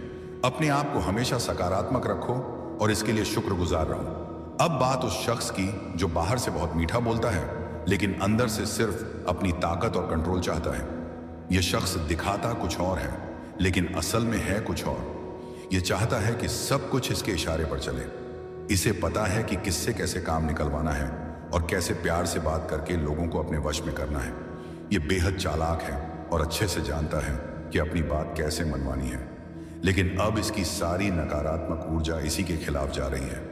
अपने आप को हमेशा सकारात्मक रखो और इसके लिए शुक्रगुजार रहो। अब बात उस शख्स की जो बाहर से बहुत मीठा बोलता है, लेकिन अंदर से सिर्फ अपनी ताकत और कंट्रोल चाहता है। यह शख्स दिखाता कुछ और है, लेकिन असल में है कुछ और। यह चाहता है कि सब कुछ इसके इशारे पर चले। इसे पता है कि किससे कैसे काम निकलवाना है और कैसे प्यार से बात करके लोगों को अपने वश में करना है। यह बेहद चालाक है और अच्छे से जानता है कि अपनी बात कैसे मनवानी है, लेकिन अब इसकी सारी नकारात्मक ऊर्जा इसी के खिलाफ जा रही है।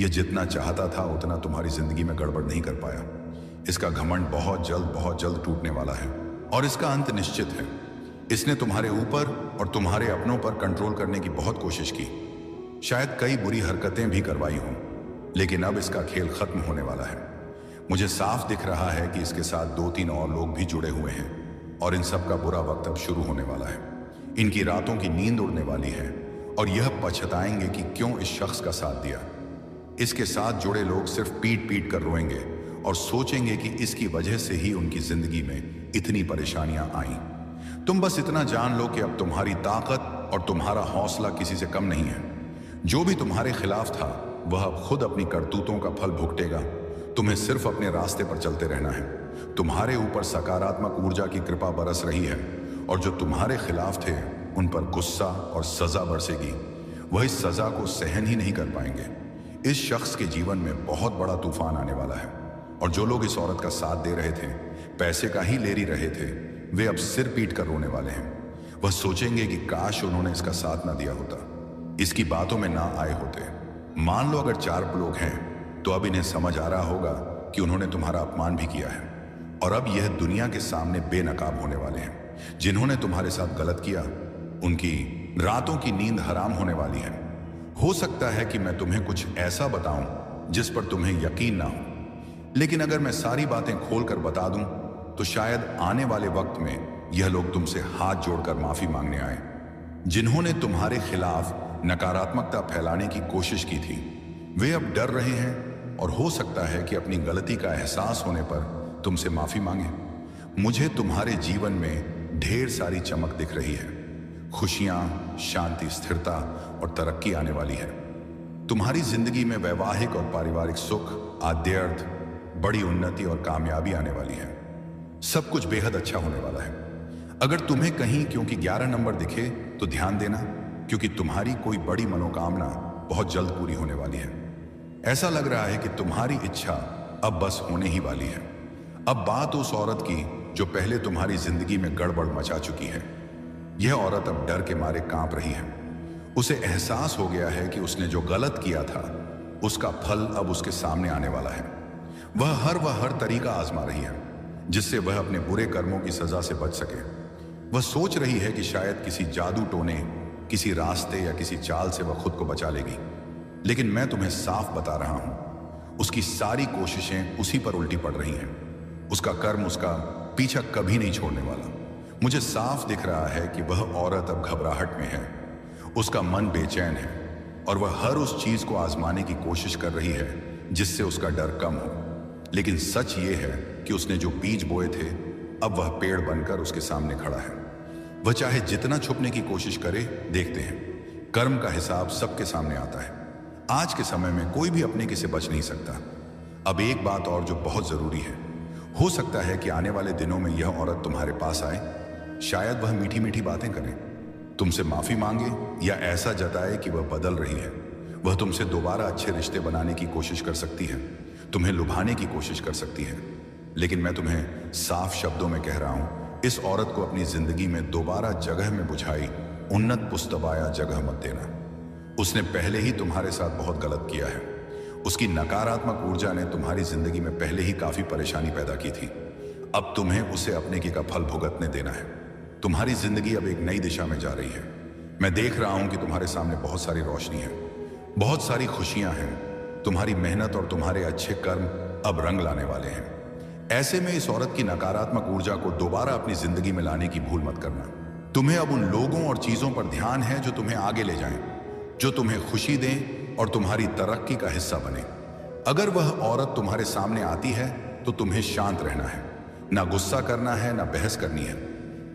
यह जितना चाहता था उतना तुम्हारी जिंदगी में गड़बड़ नहीं कर पाया। इसका घमंड बहुत जल्द टूटने वाला है और इसका अंत निश्चित है। इसने तुम्हारे ऊपर और तुम्हारे अपनों पर कंट्रोल करने की बहुत कोशिश की, शायद कई बुरी हरकतें भी करवाई हों, लेकिन अब इसका खेल खत्म होने वाला है। मुझे साफ दिख रहा है कि इसके साथ 2-3 और लोग भी जुड़े हुए हैं और इन सब का बुरा वक्त अब शुरू होने वाला है। इनकी रातों की नींद उड़ने वाली है और यह पछताएंगे कि क्यों इस शख्स का साथ दिया। इसके साथ जुड़े लोग सिर्फ पीट पीट कर रोएंगे और सोचेंगे कि इसकी वजह से ही उनकी जिंदगी में इतनी परेशानियां आईं। तुम बस इतना जान लो कि अब तुम्हारी ताकत और तुम्हारा हौसला किसी से कम नहीं है। जो भी तुम्हारे खिलाफ था वह अब खुद अपनी करतूतों का फल भुगतेगा। तुम्हें सिर्फ अपने रास्ते पर चलते रहना है। तुम्हारे ऊपर सकारात्मक ऊर्जा की कृपा बरस रही है और जो तुम्हारे खिलाफ थे उन पर गुस्सा और सजा बरसेगी। वह इस सजा को सहन ही नहीं कर पाएंगे। इस शख्स के जीवन में बहुत बड़ा तूफान आने वाला है और जो लोग इस औरत का साथ दे रहे थे, पैसे का ही लेरी रहे थे, वे अब सिर पीट कर रोने वाले हैं। वह सोचेंगे कि काश उन्होंने इसका साथ ना दिया होता, इसकी बातों में ना आए होते। मान लो अगर 4 लोग हैं तो अब इन्हें समझ आ रहा होगा कि उन्होंने तुम्हारा अपमान भी किया है और अब यह दुनिया के सामने बेनकाब होने वाले हैं। जिन्होंने तुम्हारे साथ गलत किया उनकी रातों की नींद हराम होने वाली है। हो सकता है कि मैं तुम्हें कुछ ऐसा बताऊं जिस पर तुम्हें यकीन ना हो, लेकिन अगर मैं सारी बातें खोलकर बता दूं तो शायद आने वाले वक्त में यह लोग तुमसे हाथ जोड़कर माफी मांगने आए। जिन्होंने तुम्हारे खिलाफ नकारात्मकता फैलाने की कोशिश की थी, वे अब डर रहे हैं और हो सकता है कि अपनी गलती का एहसास होने पर तुमसे माफी मांगे। मुझे तुम्हारे जीवन में ढेर सारी चमक दिख रही है। खुशियां, शांति, स्थिरता और तरक्की आने वाली है। तुम्हारी जिंदगी में वैवाहिक और पारिवारिक सुख, आद्यर्थ, बड़ी उन्नति और कामयाबी आने वाली है। सब कुछ बेहद अच्छा होने वाला है। अगर तुम्हें कहीं क्योंकि 11 नंबर दिखे तो ध्यान देना, क्योंकि तुम्हारी कोई बड़ी मनोकामना बहुत जल्द पूरी होने वाली है। ऐसा लग रहा है कि तुम्हारी इच्छा अब बस होने ही वाली है। अब बात उस औरत की जो पहले तुम्हारी जिंदगी में गड़बड़ मचा चुकी है। यह औरत अब डर के मारे कांप रही है। उसे एहसास हो गया है कि उसने जो गलत किया था उसका फल अब उसके सामने आने वाला है। वह हर तरीका आजमा रही है जिससे वह अपने बुरे कर्मों की सजा से बच सके। वह सोच रही है कि शायद किसी जादू टोने, किसी रास्ते या किसी चाल से वह खुद को बचा लेगी, लेकिन मैं तुम्हें साफ बता रहा हूं, उसकी सारी कोशिशें उसी पर उल्टी पड़ रही हैं। उसका कर्म उसका पीछा कभी नहीं छोड़ने वाला। मुझे साफ दिख रहा है कि वह औरत अब घबराहट में है। उसका मन बेचैन है और वह हर उस चीज को आजमाने की कोशिश कर रही है जिससे उसका डर कम हो। लेकिन सच ये है कि उसने जो बीज बोए थे अब वह पेड़ बनकर उसके सामने खड़ा है। वह चाहे जितना छुपने की कोशिश करे, देखते हैं कर्म का हिसाब सबके सामने आता है। आज के समय में कोई भी अपने किसे बच नहीं सकता। अब एक बात और जो बहुत जरूरी है, हो सकता है कि आने वाले दिनों में यह औरत तुम्हारे पास आए। शायद वह मीठी मीठी बातें करे, तुमसे माफी मांगे या ऐसा जताए कि वह बदल रही है। वह तुमसे दोबारा अच्छे रिश्ते बनाने की कोशिश कर सकती है, तुम्हें लुभाने की कोशिश कर सकती है। लेकिन मैं तुम्हें साफ शब्दों में कह रहा हूं, इस औरत को अपनी जिंदगी में दोबारा जगह में बुझाई उन्नत पुस्तबाया जगह मत देना। उसने पहले ही तुम्हारे साथ बहुत गलत किया है। उसकी नकारात्मक ऊर्जा ने तुम्हारी जिंदगी में पहले ही काफी परेशानी पैदा की थी। अब तुम्हें उसे अपने की का फल भुगतने देना है। तुम्हारी जिंदगी अब एक नई दिशा में जा रही है। मैं देख रहा हूं कि तुम्हारे सामने बहुत सारी रोशनी है, बहुत सारी खुशियां हैं। तुम्हारी मेहनत और तुम्हारे अच्छे कर्म अब रंग लाने वाले हैं। ऐसे में इस औरत की नकारात्मक ऊर्जा को दोबारा अपनी जिंदगी में लाने की भूल मत करना। तुम्हें अब उन लोगों और चीजों पर ध्यान है जो तुम्हें आगे ले जाएं, जो तुम्हें खुशी दें और तुम्हारी तरक्की का हिस्सा बने। अगर वह औरत तुम्हारे सामने आती है तो तुम्हें शांत रहना है, ना गुस्सा करना है, ना बहस करनी है।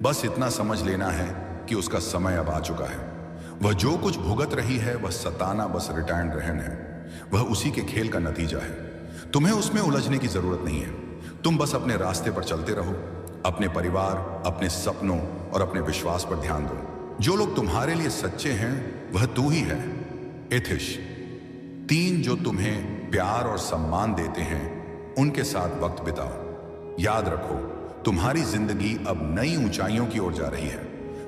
बस इतना समझ लेना है कि उसका समय अब आ चुका है। वह जो कुछ भुगत रही है वह सताना बस रिटायर्ड रहन है। वह उसी के खेल का नतीजा है। तुम्हें उसमें उलझने की जरूरत नहीं है। तुम बस अपने रास्ते पर चलते रहो। अपने परिवार, अपने सपनों और अपने विश्वास पर ध्यान दो। जो लोग तुम्हारे लिए सच्चे हैं वह तू ही है। एथिश 3 जो तुम्हें प्यार और सम्मान देते हैं उनके साथ वक्त बिताओ। याद रखो, तुम्हारी जिंदगी अब नई ऊंचाइयों की ओर जा रही है।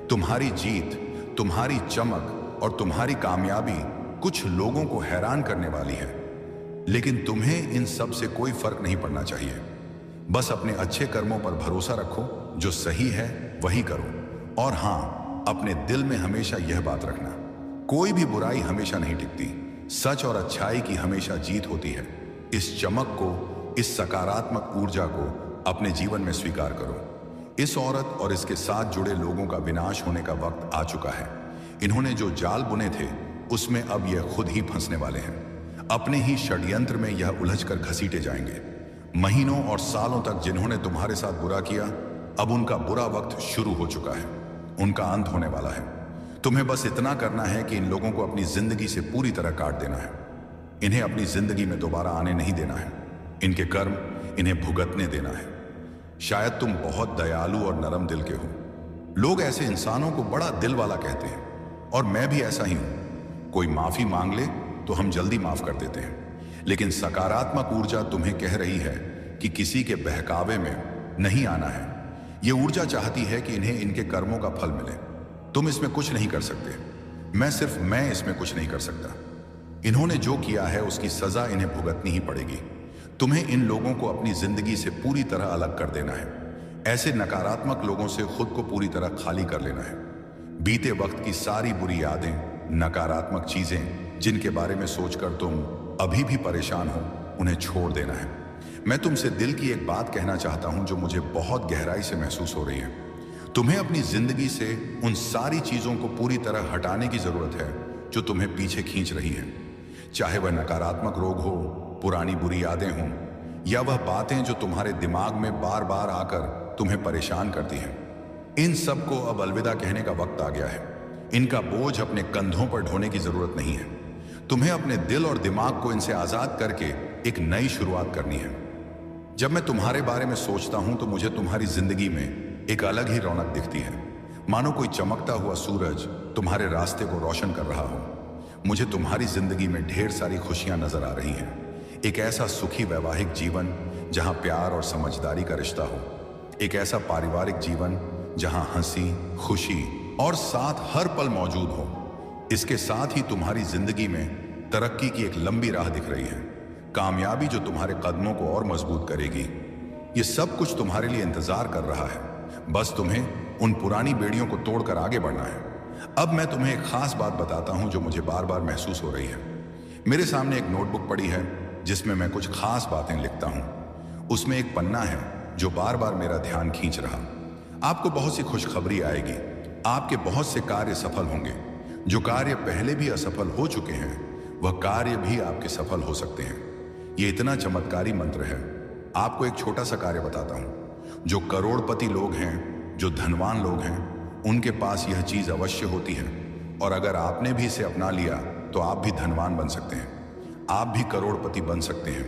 तुम्हारी जीत, तुम्हारी चमक और तुम्हारी कामयाबी कुछ लोगों को हैरान करने वाली है, लेकिन तुम्हें इन सब से कोई फर्क नहीं पड़ना चाहिए। बस अपने अच्छे कर्मों पर भरोसा रखो। जो सही है वही करो। और हां, अपने दिल में हमेशा यह बात रखना, कोई भी बुराई हमेशा नहीं टिकती। सच और अच्छाई की हमेशा जीत होती है। इस चमक को, इस सकारात्मक ऊर्जा को अपने जीवन में स्वीकार करो। इस औरत और इसके साथ जुड़े लोगों का विनाश होने का वक्त आ चुका है। इन्होंने जो जाल बुने थे उसमें अब यह खुद ही फंसने वाले हैं। अपने ही षड्यंत्र में यह उलझकर घसीटे जाएंगे। महीनों और सालों तक जिन्होंने तुम्हारे साथ बुरा किया, अब उनका बुरा वक्त शुरू हो चुका है। उनका अंत होने वाला है। तुम्हें बस इतना करना है कि इन लोगों को अपनी जिंदगी से पूरी तरह काट देना है। इन्हें अपनी जिंदगी में दोबारा आने नहीं देना है। इनके कर्म इन्हें भुगतने देना है। शायद तुम बहुत दयालु और नरम दिल के हो। लोग ऐसे इंसानों को बड़ा दिल वाला कहते हैं, और मैं भी ऐसा ही हूं। कोई माफी मांग ले तो हम जल्दी माफ कर देते हैं, लेकिन सकारात्मक ऊर्जा तुम्हें कह रही है कि किसी के बहकावे में नहीं आना है। यह ऊर्जा चाहती है कि इन्हें इनके कर्मों का फल मिले। तुम इसमें कुछ नहीं कर सकते। मैं इसमें कुछ नहीं कर सकता। इन्होंने जो किया है उसकी सजा इन्हें भुगतनी ही पड़ेगी। तुम्हें इन लोगों को अपनी जिंदगी से पूरी तरह अलग कर देना है। ऐसे नकारात्मक लोगों से खुद को पूरी तरह खाली कर लेना है। बीते वक्त की सारी बुरी यादें, नकारात्मक चीजें जिनके बारे में सोचकर तुम अभी भी परेशान हो, उन्हें छोड़ देना है। मैं तुमसे दिल की एक बात कहना चाहता हूं जो मुझे बहुत गहराई से महसूस हो रही है। तुम्हें अपनी जिंदगी से उन सारी चीजों को पूरी तरह हटाने की जरूरत है जो तुम्हें पीछे खींच रही हैं। चाहे वह नकारात्मक रोग हो, पुरानी बुरी यादें हों, या वह बातें जो तुम्हारे दिमाग में बार बार आकर तुम्हें परेशान करती हैं। इन सब को अब अलविदा कहने का वक्त आ गया है। इनका बोझ अपने कंधों पर ढोने की जरूरत नहीं है। तुम्हें अपने दिल और दिमाग को इनसे आजाद करके एक नई शुरुआत करनी है। जब मैं तुम्हारे बारे में सोचता हूं तो मुझे तुम्हारी जिंदगी में एक अलग ही रौनक दिखती है, मानो कोई चमकता हुआ सूरज तुम्हारे रास्ते को रोशन कर रहा हो। मुझे तुम्हारी जिंदगी में ढेर सारी खुशियां नजर आ रही हैं। एक ऐसा सुखी वैवाहिक जीवन जहां प्यार और समझदारी का रिश्ता हो। एक ऐसा पारिवारिक जीवन जहां हंसी, खुशी और साथ हर पल मौजूद हो। इसके साथ ही तुम्हारी जिंदगी में तरक्की की एक लंबी राह दिख रही है, कामयाबी जो तुम्हारे कदमों को और मजबूत करेगी। ये सब कुछ तुम्हारे लिए इंतजार कर रहा है। बस तुम्हें उन पुरानी बेड़ियों को तोड़कर आगे बढ़ना है। अब मैं तुम्हें एक खास बात बताता हूं जो मुझे बार बार महसूस हो रही है। मेरे सामने एक नोटबुक पड़ी है जिसमें मैं कुछ खास बातें लिखता हूं। उसमें एक पन्ना है जो बार बार मेरा ध्यान खींच रहा। आपको बहुत सी खुशखबरी आएगी। आपके बहुत से कार्य सफल होंगे। जो कार्य पहले भी असफल हो चुके हैं वह कार्य भी आपके सफल हो सकते हैं। यह इतना चमत्कारी मंत्र है। आपको एक छोटा सा कार्य बताता हूं। जो करोड़पति लोग हैं, जो धनवान लोग हैं, उनके पास यह चीज अवश्य होती है, और अगर आपने भी इसे अपना लिया तो आप भी धनवान बन सकते हैं। आप भी करोड़पति बन सकते हैं,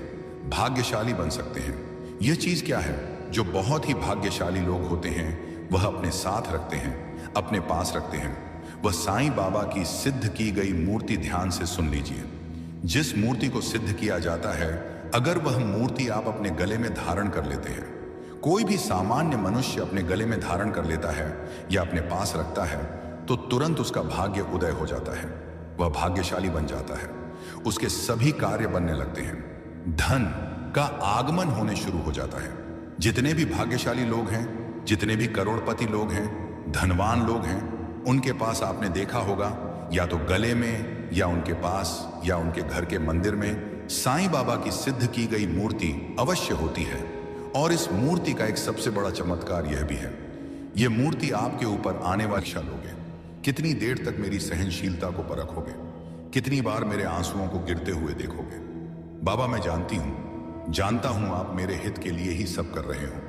भाग्यशाली बन सकते हैं। यह चीज क्या है? जो बहुत ही भाग्यशाली लोग होते हैं वह अपने साथ रखते हैं, अपने पास रखते हैं। वह साईं बाबा की सिद्ध की गई मूर्ति ध्यान से सुन लीजिए। जिस मूर्ति को सिद्ध किया जाता है, अगर वह मूर्ति आप अपने गले में धारण कर लेते हैं, कोई भी सामान्य मनुष्य अपने गले में धारण कर लेता है या अपने पास रखता है, तो तुरंत उसका भाग्य उदय हो जाता है। वह भाग्यशाली बन जाता है। उसके सभी कार्य बनने लगते हैं। धन का आगमन होने शुरू हो जाता है। जितने भी भाग्यशाली लोग हैं, जितने भी करोड़पति लोग हैं, धनवान लोग हैं, उनके पास आपने देखा होगा या तो गले में या उनके पास या उनके घर के मंदिर में साईं बाबा की सिद्ध की गई मूर्ति अवश्य होती है। और इस मूर्ति का एक सबसे बड़ा चमत्कार यह भी है, यह मूर्ति आपके ऊपर आने वाली लोगे। कितनी देर तक मेरी सहनशीलता को परखोगे? कितनी बार मेरे आंसुओं को गिरते हुए देखोगे? बाबा मैं जानता हूं आप मेरे हित के लिए ही सब कर रहे हो।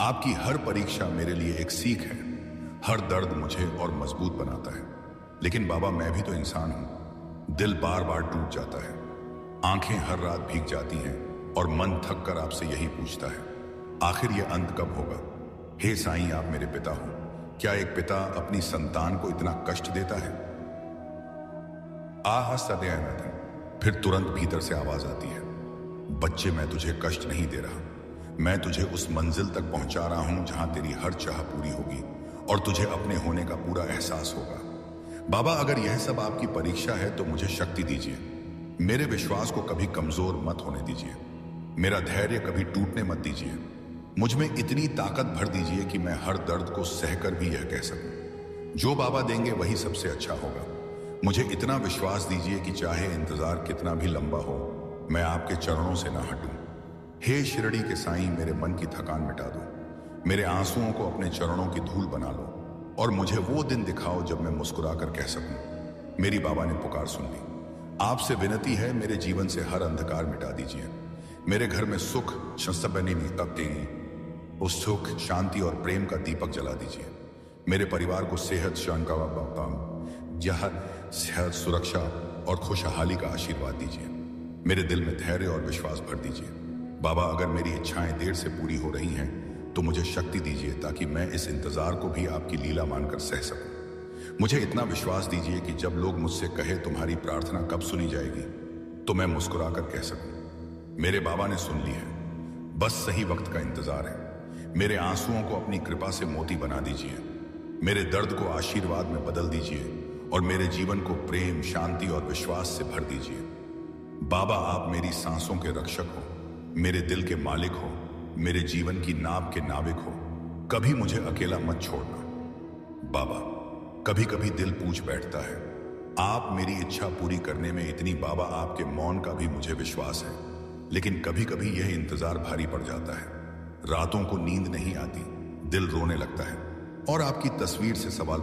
आपकी हर परीक्षा मेरे लिए एक सीख है। हर दर्द मुझे और मजबूत बनाता है। लेकिन बाबा मैं भी तो इंसान हूं। दिल बार बार टूट जाता है, आंखें हर रात भीग जाती हैं और मन थक कर आपसे यही पूछता है, आखिर ये अंत कब होगा? हे साईं आप मेरे पिता हो। क्या एक पिता अपनी संतान को इतना कष्ट देता है? आह सदैव। फिर तुरंत भीतर से आवाज आती है, बच्चे मैं तुझे कष्ट नहीं दे रहा, मैं तुझे उस मंजिल तक पहुंचा रहा हूं जहां तेरी हर चाह पूरी होगी और तुझे अपने होने का पूरा एहसास होगा। बाबा अगर यह सब आपकी परीक्षा है तो मुझे शक्ति दीजिए। मेरे विश्वास को कभी कमजोर मत होने दीजिए। मेरा धैर्य कभी टूटने मत दीजिए। मुझ में इतनी ताकत भर दीजिए कि मैं हर दर्द को सहकर भी यह कह सकूं, जो बाबा देंगे वही सबसे अच्छा होगा। मुझे इतना विश्वास दीजिए कि चाहे इंतजार कितना भी लंबा हो, मैं आपके चरणों से ना हटूं। हे शिरडी के साईं मेरे मन की थकान मिटा दो। मेरे आंसुओं को अपने चरणों की धूल बना लो और मुझे वो दिन दिखाओ जब मैं मुस्कुरा कर कह सकूं, मेरी बाबा ने पुकार सुन ली। आपसे विनती है मेरे जीवन से हर अंधकार मिटा दीजिए। मेरे घर में सुख उस सुख शांति और प्रेम का दीपक जला दीजिए। मेरे परिवार को सेहत सेहत सुरक्षा और खुशहाली का आशीर्वाद दीजिए। मेरे दिल में धैर्य और विश्वास भर दीजिए। बाबा अगर मेरी इच्छाएं देर से पूरी हो रही हैं तो मुझे शक्ति दीजिए ताकि मैं इस इंतजार को भी आपकी लीला मानकर सह सकूं। मुझे इतना विश्वास दीजिए कि जब लोग मुझसे कहे तुम्हारी प्रार्थना कब सुनी जाएगी तो मैं मुस्कुराकर कह सकूं, मेरे बाबा ने सुन ली है, बस सही वक्त का इंतजार है। मेरे आंसुओं को अपनी कृपा से मोती बना दीजिए। मेरे दर्द को आशीर्वाद में बदल दीजिए और मेरे जीवन को प्रेम शांति और विश्वास से भर दीजिए। बाबा आप मेरी सांसों के रक्षक हो, मेरे दिल के मालिक हो, मेरे जीवन की नाव के नाविक हो। कभी मुझे अकेला मत छोड़ना। बाबा कभी कभी दिल पूछ बैठता है, आप मेरी इच्छा पूरी करने में इतनी बाबा आपके मौन का भी मुझे विश्वास है, लेकिन कभी कभी यह इंतजार भारी पड़ जाता है। रातों को नींद नहीं आती, दिल रोने लगता है और आपकी तस्वीर से सवाल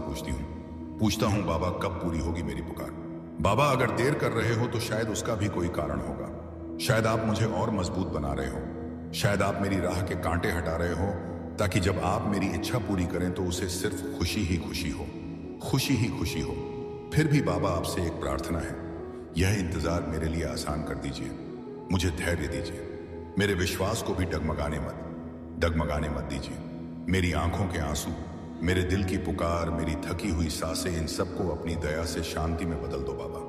पूछता हूं बाबा कब पूरी होगी मेरी पुकार? बाबा अगर देर कर रहे हो तो शायद उसका भी कोई कारण होगा। शायद आप मुझे और मजबूत बना रहे हो। शायद आप मेरी राह के कांटे हटा रहे हो ताकि जब आप मेरी इच्छा पूरी करें तो उसे सिर्फ खुशी ही खुशी हो, खुशी ही खुशी हो। फिर भी बाबा आपसे एक प्रार्थना है, यह इंतजार मेरे लिए आसान कर दीजिए। मुझे धैर्य दीजिए। मेरे विश्वास को भी डगमगाने मत दीजिए। मेरी आंखों के आंसू, मेरे दिल की पुकार, मेरी थकी हुई सांसें, इन सबको अपनी दया से शांति में बदल दो बाबा।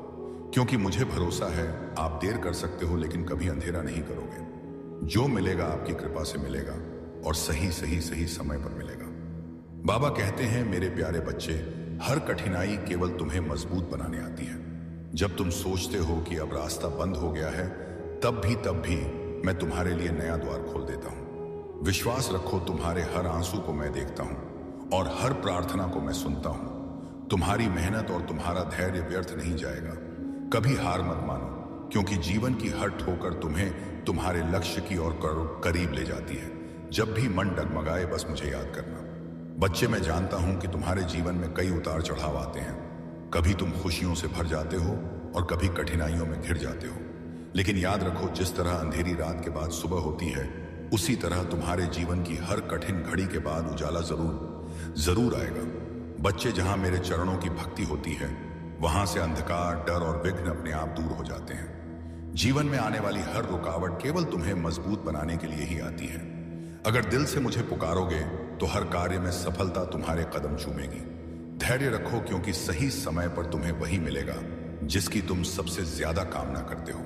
क्योंकि मुझे भरोसा है आप देर कर सकते हो लेकिन कभी अंधेरा नहीं करोगे। जो मिलेगा आपकी कृपा से मिलेगा और सही समय पर मिलेगा। बाबा कहते हैं मेरे प्यारे बच्चे, हर कठिनाई केवल तुम्हें मजबूत बनाने आती है। जब तुम सोचते हो कि अब रास्ता बंद हो गया है, तब भी मैं तुम्हारे लिए नया द्वार खोल देता हूं। विश्वास रखो, तुम्हारे हर आंसू को मैं देखता हूं और हर प्रार्थना को मैं सुनता हूं। तुम्हारी मेहनत और तुम्हारा धैर्य व्यर्थ नहीं जाएगा। कभी हार मत मानो, क्योंकि जीवन की हर ठोकर तुम्हें तुम्हारे लक्ष्य की ओर करीब ले जाती है। जब भी मन डगमगाए बस मुझे याद करना। बच्चे मैं जानता हूं कि तुम्हारे जीवन में कई उतार चढ़ाव आते हैं। कभी तुम खुशियों से भर जाते हो और कभी कठिनाइयों में घिर जाते हो, लेकिन याद रखो जिस तरह अंधेरी रात के बाद सुबह होती है, उसी तरह तुम्हारे जीवन की हर कठिन घड़ी के बाद उजाला जरूर आएगा। बच्चे जहां मेरे चरणों की भक्ति होती है, वहां से अंधकार, डर और विघ्न अपने आप दूर हो जाते हैं। जीवन में आने वाली हर रुकावट केवल तुम्हें मजबूत बनाने के लिए ही आती है। अगर दिल से मुझे पुकारोगे तो हर कार्य में सफलता तुम्हारे कदम चूमेगी। धैर्य रखो, क्योंकि सही समय पर तुम्हें वही मिलेगा जिसकी तुम सबसे ज्यादा कामना करते हो।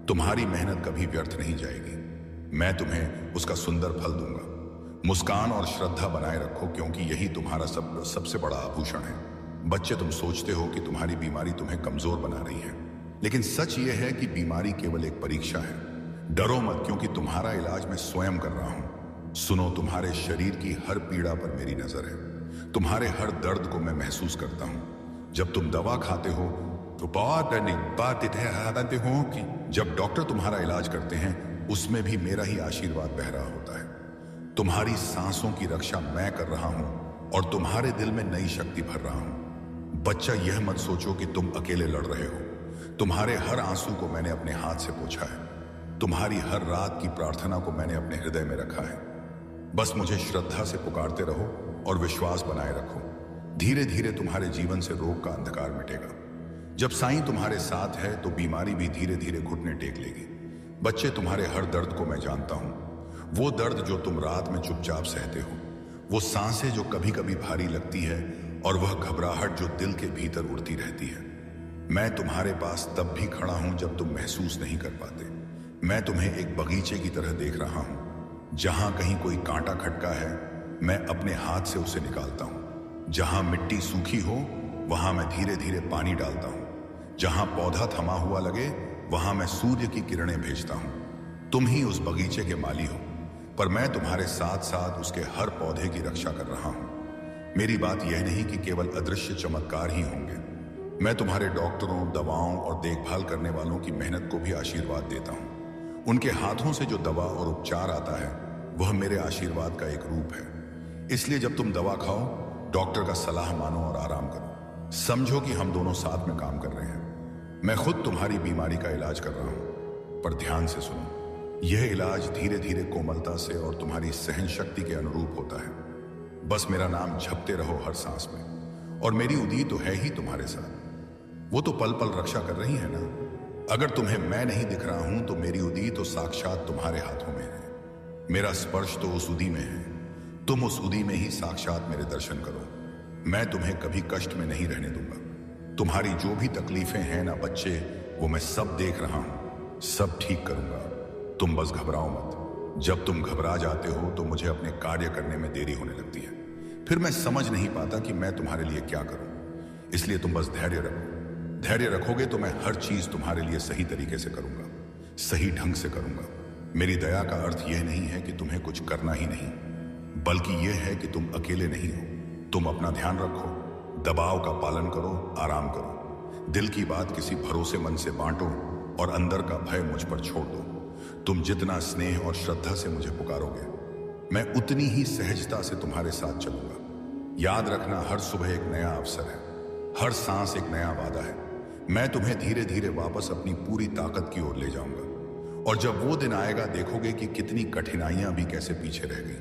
तुम्हारी मेहनत कभी व्यर्थ नहीं जाएगी। मैं तुम्हें उसका सुंदर फल दूंगा। मुस्कान और श्रद्धा बनाए रखो, क्योंकि यही तुम्हारा सबसे बड़ा आभूषण है। बच्चे, तुम सोचते हो कि तुम्हारी बीमारी तुम्हें कमजोर बना रही है, लेकिन सच यह है कि बीमारी केवल एक परीक्षा है। डरो मत, क्योंकि तुम्हारा इलाज मैं स्वयं कर रहा हूं। सुनो, तुम्हारे शरीर की हर पीड़ा पर मेरी नजर है। तुम्हारे हर दर्द को मैं महसूस करता हूं। जब तुम दवा खाते हो तो बात हो कि जब डॉक्टर तुम्हारा इलाज करते हैं उसमें भी मेरा ही आशीर्वाद बह रहा होता है। तुम्हारी सांसों की रक्षा मैं कर रहा हूं और तुम्हारे दिल में नई शक्ति भर रहा हूं। बच्चा, यह मत सोचो कि तुम अकेले लड़ रहे हो। तुम्हारे हर आंसू को मैंने अपने हाथ से पोंछा है। तुम्हारी हर रात की प्रार्थना को मैंने अपने हृदय में रखा है। बस मुझे श्रद्धा से पुकारते रहो और विश्वास बनाए रखो। धीरे धीरे तुम्हारे जीवन से रोग का अंधकार मिटेगा। जब साईं तुम्हारे साथ है तो बीमारी भी धीरे धीरे घुटने टेक लेगी। बच्चे, तुम्हारे हर दर्द को मैं जानता हूं। वो दर्द जो तुम रात में चुपचाप सहते हो, वो सांसें जो कभी कभी भारी लगती है, और वह घबराहट जो दिल के भीतर उड़ती रहती है। मैं तुम्हारे पास तब भी खड़ा हूं जब तुम महसूस नहीं कर पाते। मैं तुम्हें एक बगीचे की तरह देख रहा हूं। जहां कहीं कोई कांटा खटका है, मैं अपने हाथ से उसे निकालता हूं। जहां मिट्टी सूखी हो, वहां मैं धीरे धीरे पानी डालता हूं। जहां पौधा थमा हुआ लगे, वहां मैं सूर्य की किरणें भेजता हूं। तुम ही उस बगीचे के माली हो, पर मैं तुम्हारे साथ साथ उसके हर पौधे की रक्षा कर रहा हूं। मेरी बात यह नहीं कि केवल अदृश्य चमत्कार ही होंगे। मैं तुम्हारे डॉक्टरों, दवाओं और देखभाल करने वालों की मेहनत को भी आशीर्वाद देता हूं। उनके हाथों से जो दवा और उपचार आता है, वह मेरे आशीर्वाद का एक रूप है। इसलिए जब तुम दवा खाओ, डॉक्टर का सलाह मानो और आराम करो। समझो कि हम दोनों साथ में काम कर रहे हैं। मैं खुद तुम्हारी बीमारी का इलाज कर रहा हूं, पर ध्यान से सुनो। यह इलाज धीरे धीरे कोमलता से और तुम्हारी सहन शक्ति के अनुरूप होता है। बस मेरा नाम जपते रहो हर सांस में, और मेरी उदी तो है ही तुम्हारे साथ। वो तो पल पल रक्षा कर रही है ना। अगर तुम्हें मैं नहीं दिख रहा हूं तो मेरी उदी तो साक्षात तुम्हारे हाथों में है। मेरा स्पर्श तो उस उदी में है। तुम उस उदी में ही साक्षात मेरे दर्शन करो। मैं तुम्हें कभी कष्ट में नहीं रहने दूंगा। तुम्हारी जो भी तकलीफें हैं ना बच्चे, वो मैं सब देख रहा हूं, सब ठीक करूंगा। तुम बस घबराओ मत। जब तुम घबरा जाते हो तो मुझे अपने कार्य करने में देरी होने लगती है। फिर मैं समझ नहीं पाता कि मैं तुम्हारे लिए क्या करूं। इसलिए तुम बस धैर्य रखो। धैर्य रखोगे तो मैं हर चीज तुम्हारे लिए सही तरीके से करूंगा, सही ढंग से करूंगा। मेरी दया का अर्थ यह नहीं है कि तुम्हें कुछ करना ही नहीं, बल्कि यह है कि तुम अकेले नहीं हो। तुम अपना ध्यान रखो, दबाव का पालन करो, आराम करो। दिल की बात किसी भरोसेमंद से बांटो और अंदर का भय मुझ पर छोड़ दो। तुम जितना स्नेह और श्रद्धा से मुझे पुकारोगे, मैं उतनी ही सहजता से तुम्हारे साथ चलूंगा। याद रखना, हर सुबह एक नया अवसर है, हर सांस एक नया वादा है। मैं तुम्हें धीरे धीरे वापस अपनी पूरी ताकत की ओर ले जाऊंगा, और जब वो दिन आएगा देखोगे कि कितनी कठिनाइयां भी कैसे पीछे रह गई।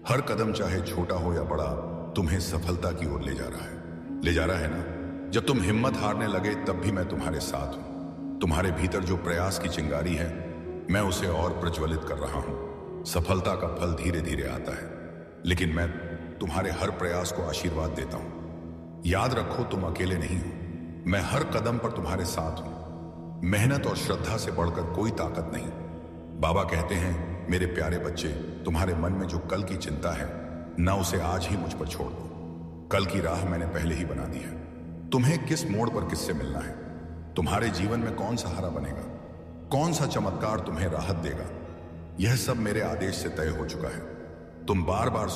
हर कदम चाहे छोटा हो या बड़ा, तुम्हें सफलता की ओर ले जा रहा है ना। जब तुम हिम्मत हारने लगे तब भी मैं तुम्हारे साथ हूं। तुम्हारे भीतर जो प्रयास की चिंगारी है, मैं उसे और प्रज्वलित कर रहा हूं। सफलता का फल धीरे धीरे आता है, लेकिन मैं तुम्हारे हर प्रयास को आशीर्वाद देता हूं। याद रखो, तुम अकेले नहीं हो। मैं हर कदम पर तुम्हारे साथ हूं। मेहनत और श्रद्धा से बढ़कर कोई ताकत नहीं। बाबा कहते हैं, मेरे प्यारे बच्चे, तुम्हारे मन में जो कल की चिंता है ना, उसे आज ही मुझ पर छोड़ दो। कल की राह मैंने पहले ही बना दी है। तुम्हें किस मोड़ पर किससे मिलना है, तुम्हारे जीवन में कौन सहारा बनेगा, कौन सा चमत्कार तुम्हें राहत देगा, यह सब मेरे आदेश से तय हो चुका है। तुम बार बार